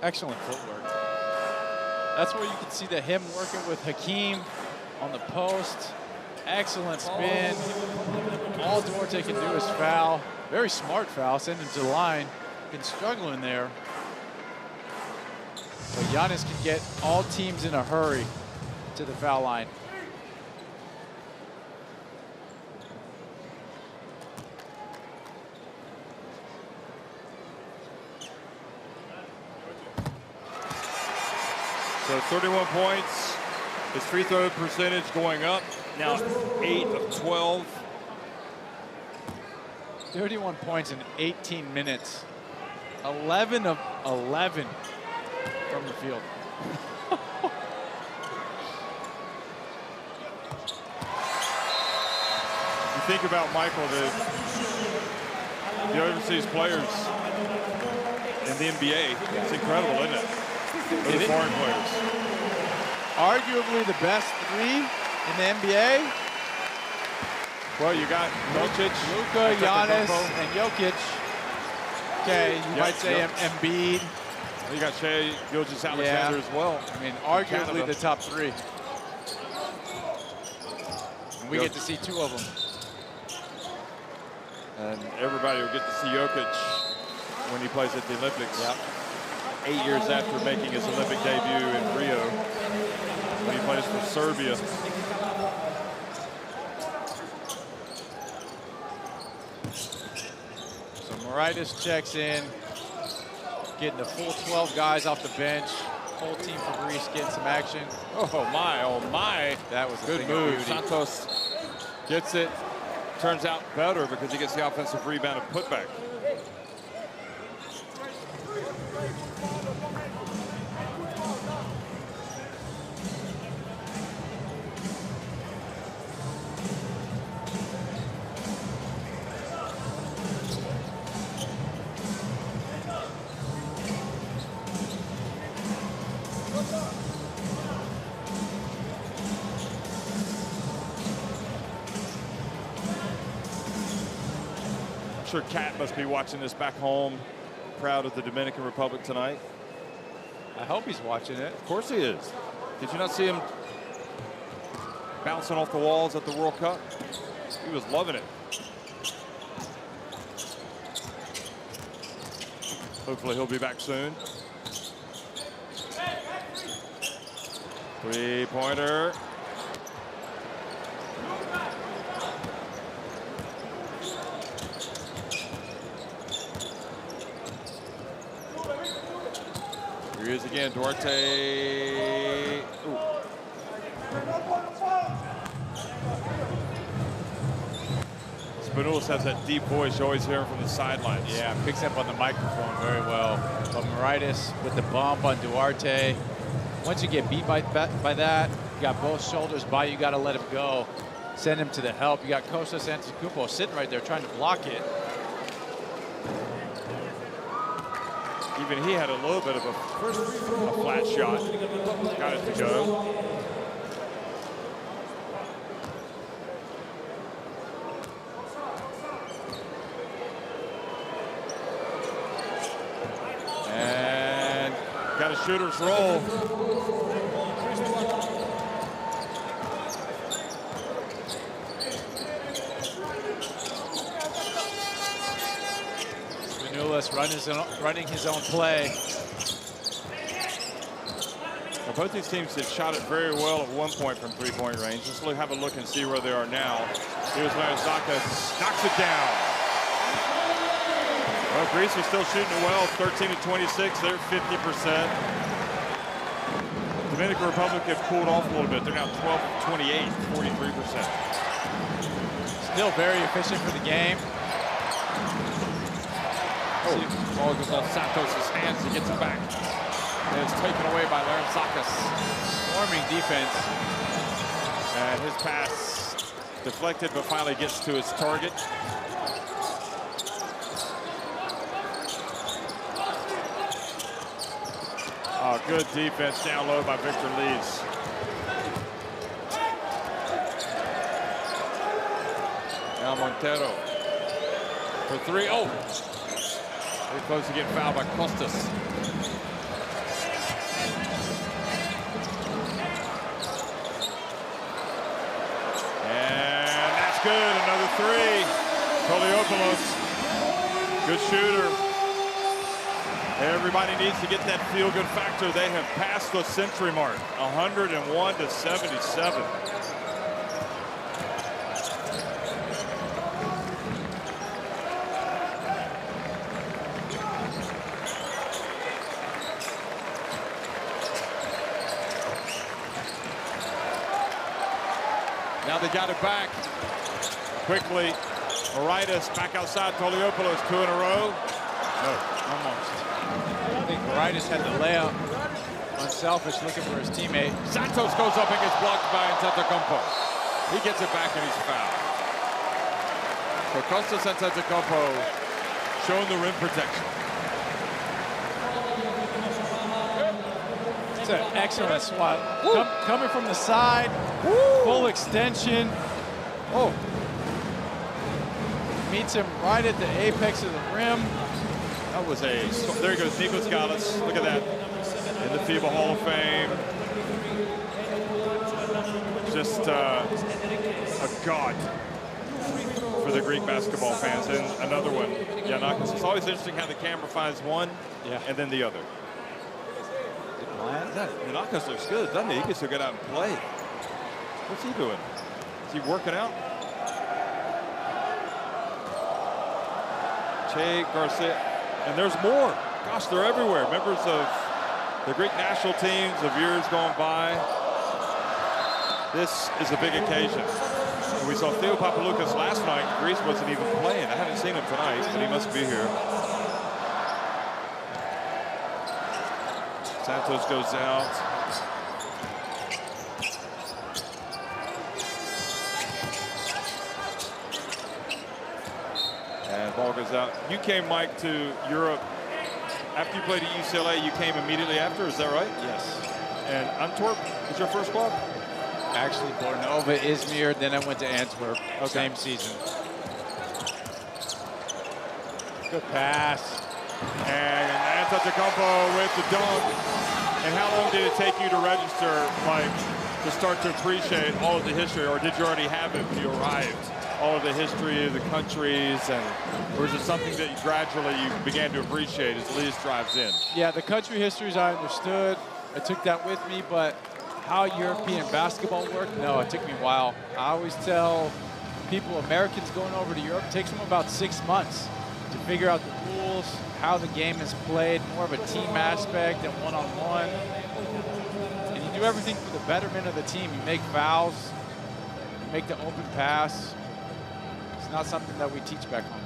Excellent footwork. That's where you can see the him working with Hakeem on the post. Excellent spin. All Duarte can do is foul. Very smart foul, send him to the line. Been struggling there. But Giannis can get all teams in a hurry to the foul line. So 31 points. His free throw percentage going up. Now 8 of 12. 31 points in 18 minutes. 11 of 11 from the field. You think about Michael, the overseas players in the NBA. It's incredible, isn't it? For the foreign players. Arguably the best three in the NBA. Well, you got Doncic, Luka, Giannis, and Jokic. Okay, you might say Embiid. You got Shea Gilgeous-Alexander as well. I mean, arguably the top three. We get to see 2 of them. And everybody will get to see Jokic when he plays at the Olympics. Yep. 8 years after making his Olympic debut in Rio, when he plays for Serbia. So Moraitis checks in, getting the full 12 guys off the bench. Whole team for Greece getting some action. Oh my. That was a good thing move. of beauty. Santos gets it. Turns out better because he gets the offensive rebound and putback. I'm sure Kat must be watching this back home, proud of the Dominican Republic tonight. I hope he's watching it. Of course he is. Did you not see him bouncing off the walls at the World Cup? He was loving it. Hopefully he'll be back soon. Three-pointer. Here he is again, Duarte. Ooh. Spanulis has that deep voice you always hear him from the sidelines. Yeah, picks up on the microphone very well. But Moraitis with the bump on Duarte. Once you get beat by that, you got both shoulders by you, got to let him go. Send him to the help. You got Kostas Antetokounmpo sitting right there trying to block it. Even he had a little bit of a flat shot. Got it to go. And got a shooter's roll. Running his own play. Now, both these teams had shot it very well at one point from three-point range. Let's have a look and see where they are now. Here's Lanzaka, knocks it down. Well, Greece is still shooting it well, 13 to 26. They're 50%. Dominican Republic have cooled off a little bit. They're now 12 to 28, 43%. Still very efficient for the game. Oh, ball goes off Santos' hands. He gets it back. And it's taken away by Lanzakis. Swarming defense. And his pass deflected, but finally gets to his target. Oh, good defense down low by Victor Leeds. Now Montero for three. Oh! Very close to getting fouled by Kostas. And that's good. Another three. Koliopoulos. Good shooter. Everybody needs to get that feel-good factor. They have passed the century mark, 101 to 77. Now they got it back quickly. Moraitis back outside. Koliopoulos, 2 in a row. No, almost. I think Moraitis had the layup. Unselfish, looking for his teammate. Santos goes up and gets blocked by Antetokounmpo. He gets it back and he's fouled. So Kostas Antetokounmpo showing the rim protection. It's an excellent swat. Coming from the side, full extension. Oh. Meets him right at the apex of the rim. That was a, there he goes, Nikos Gallus. Look at that. In the FIBA Hall of Fame. Just a God for the Greek basketball fans. And another one, Giannakis. It's always interesting how the camera finds one and then the other. Giannakis looks good, doesn't he? He gets to get out and play. What's he doing? Is he working out? Che Garcia. And there's more. Gosh, they're everywhere. Members of the Greek national teams of years gone by. This is a big occasion. And we saw Theo Papaloukas last night. Greece wasn't even playing. I haven't seen him tonight, but he must be here. Santos goes out. And ball goes out. You came, Mike, to Europe after you played at UCLA. You came immediately after, is that right? Yes. And Antwerp is your first club? Actually, Bornova, Izmir, then I went to Antwerp. Same season. Good pass. And Antetokounmpo with the dunk. And how long did it take you to register, Mike, to start to appreciate all of the history, or did you already have it when you arrived? All of the history of the countries, or is it something that gradually you began to appreciate as Leas drives in? Yeah, the country histories I understood. I took that with me, but how European basketball worked, no, it took me a while. I always tell people, Americans going over to Europe, it takes them about 6 months to figure out the rules, how the game is played, more of a team aspect than one-on-one. And you do everything for the betterment of the team. You make fouls, you make the open pass. It's not something that we teach back home.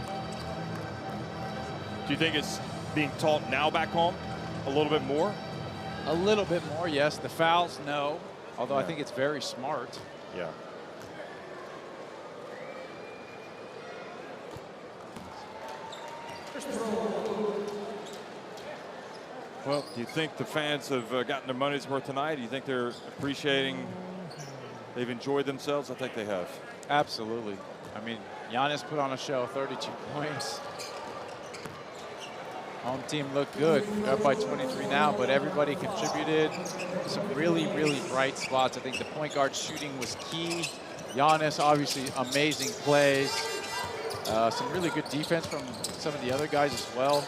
Do you think it's being taught now back home a little bit more? A little bit more, yes. The fouls, no. Although I think it's very smart. Yeah. Well, do you think the fans have gotten their money's worth tonight? Do you think they're appreciating, they've enjoyed themselves? I think they have. Absolutely. I mean, Giannis put on a show, 32 points. Home team looked good. They're up by 23 now, but everybody contributed. Some really, really bright spots. I think the point guard shooting was key. Giannis, obviously, amazing plays. Some really good defense from some of the other guys as well.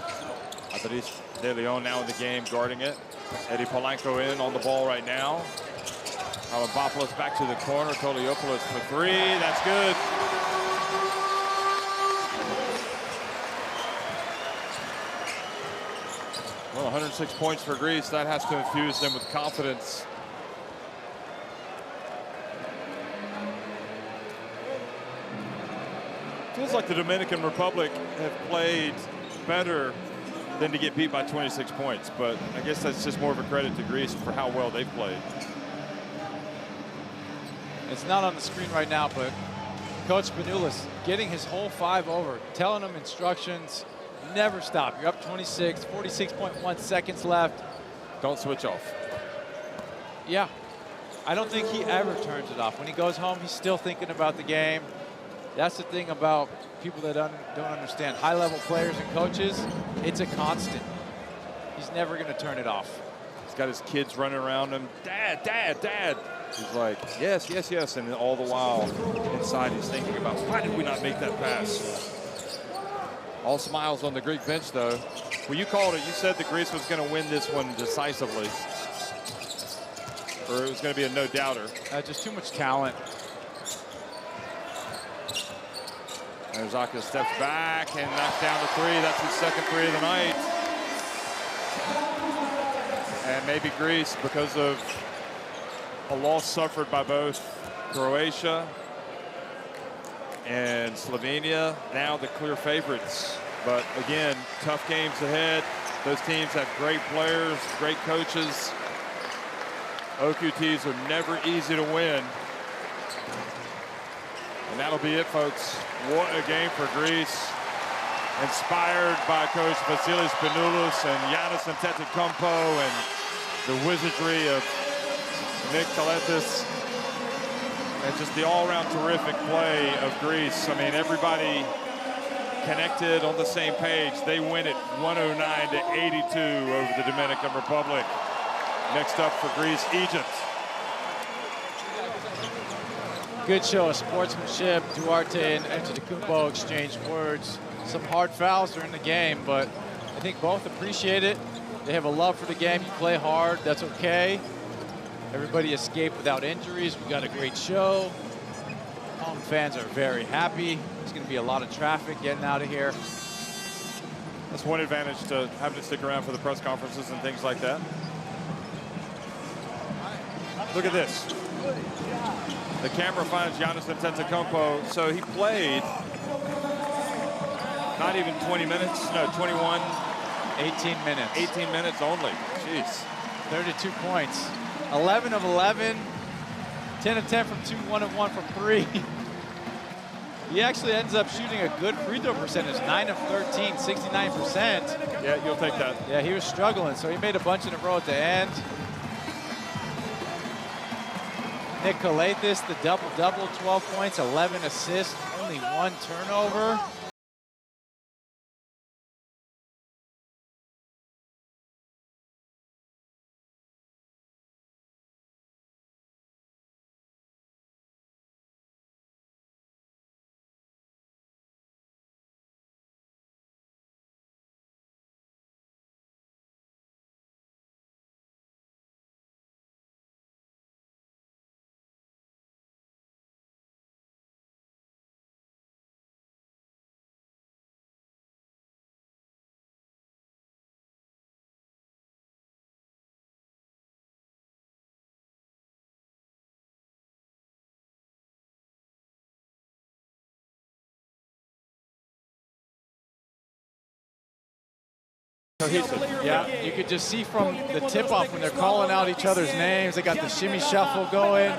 Andres De Leon now in the game, guarding it. Eddie Polanco in on the ball right now. Papadopoulos back to the corner. Koliopoulos for three. That's good. Well, 106 points for Greece. That has to infuse them with confidence. Feels like the Dominican Republic have played better than to get beat by 26 points, but I guess that's just more of a credit to Greece for how well they've played. It's not on the screen right now, but Coach Spanoulis getting his whole 5 over, telling them instructions. Never stop. You're up 26, 46.1 seconds left. Don't switch off. Yeah. I don't think he ever turns it off. When he goes home, he's still thinking about the game. That's the thing about people that don't understand. High-level players and coaches, it's a constant. He's never going to turn it off. He's got his kids running around him. Dad, Dad, Dad. He's like, yes, yes, yes. And all the while, inside, he's thinking about, why did we not make that pass? All smiles on the Greek bench, though. Well, you called it. You said that Greece was going to win this one decisively. Or it was going to be a no-doubter. Just too much talent. And Zaka steps back and knocks down the three. That's his second three of the night. And maybe Greece, because of a loss suffered by both Croatia and Slovenia, now the clear favorites. But again, tough games ahead. Those teams have great players, great coaches. OQTs are never easy to win. And that'll be it, folks. What a game for Greece. Inspired by Coach Vasilis Spanoulis and Giannis Antetokounmpo and the wizardry of Nick Kaletis. And just the all-around terrific play of Greece. I mean, everybody connected on the same page. They win it 109-82 over the Dominican Republic. Next up for Greece, Egypt. Good show of sportsmanship. Duarte and Antetokounmpo exchanged words. Some hard fouls during the game, but I think both appreciate it. They have a love for the game. You play hard, that's okay. Everybody escaped without injuries. We got a great show. Home fans are very happy. There's going to be a lot of traffic getting out of here. That's one advantage to having to stick around for the press conferences and things like that. Look at this. The camera finds Giannis Antetokounmpo. So he played not even 20 minutes. No, 21. 18 minutes. 18 minutes only. Jeez. 32 points. 11 of 11. 10 of 10 from 2, 1 of 1 from 3. He actually ends up shooting a good free throw percentage, 9 of 13, 69%. Yeah, you'll take that. Yeah, he was struggling, so he made a bunch in a row at the end. Nick Kalathis, the double-double, 12 points, 11 assists, only 1 turnover. Yeah, you could just see from the tip-off when they're calling out each other's names. They got the shimmy shuffle going.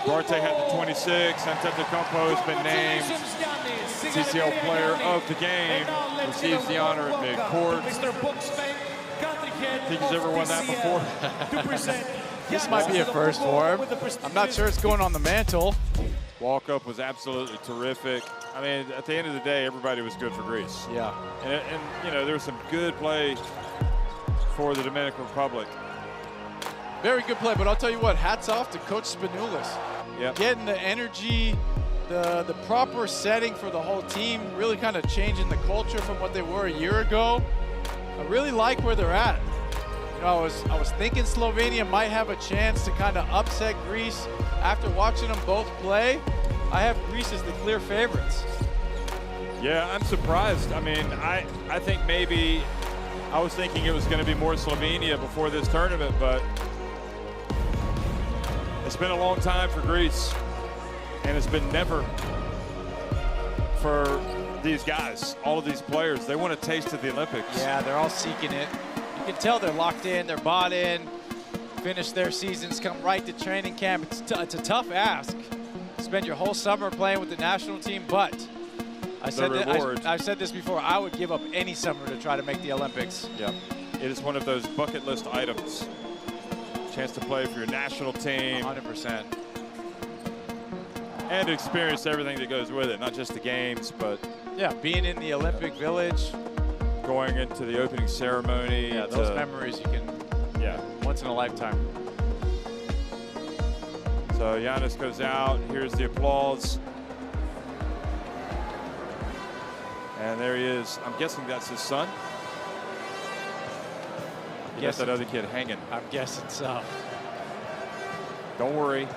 Duarte had the 26. Antetokounmpo has been named CCL Player of the Game. Receives the honor at midcourt. Think he's ever won that before? This might be a first for him. I'm not sure it's going on the mantle. Walk-up was absolutely terrific. I mean, at the end of the day, everybody was good for Greece. Yeah. And you know, there was some good play for the Dominican Republic. Very good play, but I'll tell you what, hats off to Coach Spanoulis. Yep. Getting the energy, the proper setting for the whole team, really kind of changing the culture from what they were a year ago. I really like where they're at. You know, I was thinking Slovenia might have a chance to kind of upset Greece. After watching them both play, I have Greece as the clear favorites. Yeah, I'm surprised. I mean, I think maybe I was thinking it was going to be more Slovenia before this tournament, but it's been a long time for Greece, and it's been never for these guys, all of these players. They want a taste of the Olympics. Yeah, they're all seeking it. You can tell they're locked in, they're bought in, finish their seasons, come right to training camp. It's a tough ask. Spend your whole summer playing with the national team, but I said this before, I would give up any summer to try to make the Olympics. Yeah, it is one of those bucket list items. Chance to play for your national team. 100%. And experience everything that goes with it, not just the games, but yeah, being in the Olympic Village. Going into the opening ceremony. Yeah, those memories you can, yeah, once in a lifetime. So Giannis goes out, here's the applause. And there he is. I'm guessing that's his son. He got that other kid hanging. I'm guessing so. Don't worry.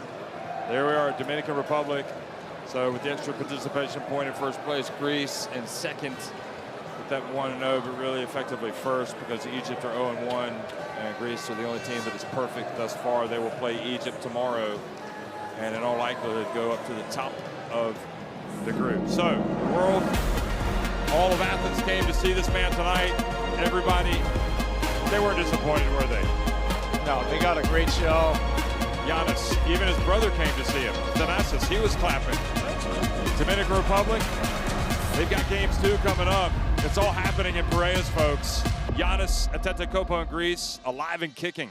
There we are, Dominican Republic. So with the extra participation point in first place, Greece in second. With that 1-0, but really effectively first because Egypt are 0-1 and Greece are the only team that is perfect thus far. They will play Egypt tomorrow and in all likelihood go up to the top of the group. So the world, all of Athens came to see this man tonight. Everybody, they weren't disappointed, were they? No, they got a great show. Giannis, even his brother came to see him. Thanasis, he was clapping. Dominican Republic, they've got games 2 coming up. It's all happening in Piraeus, folks. Giannis Antetokounmpo in Greece, alive and kicking.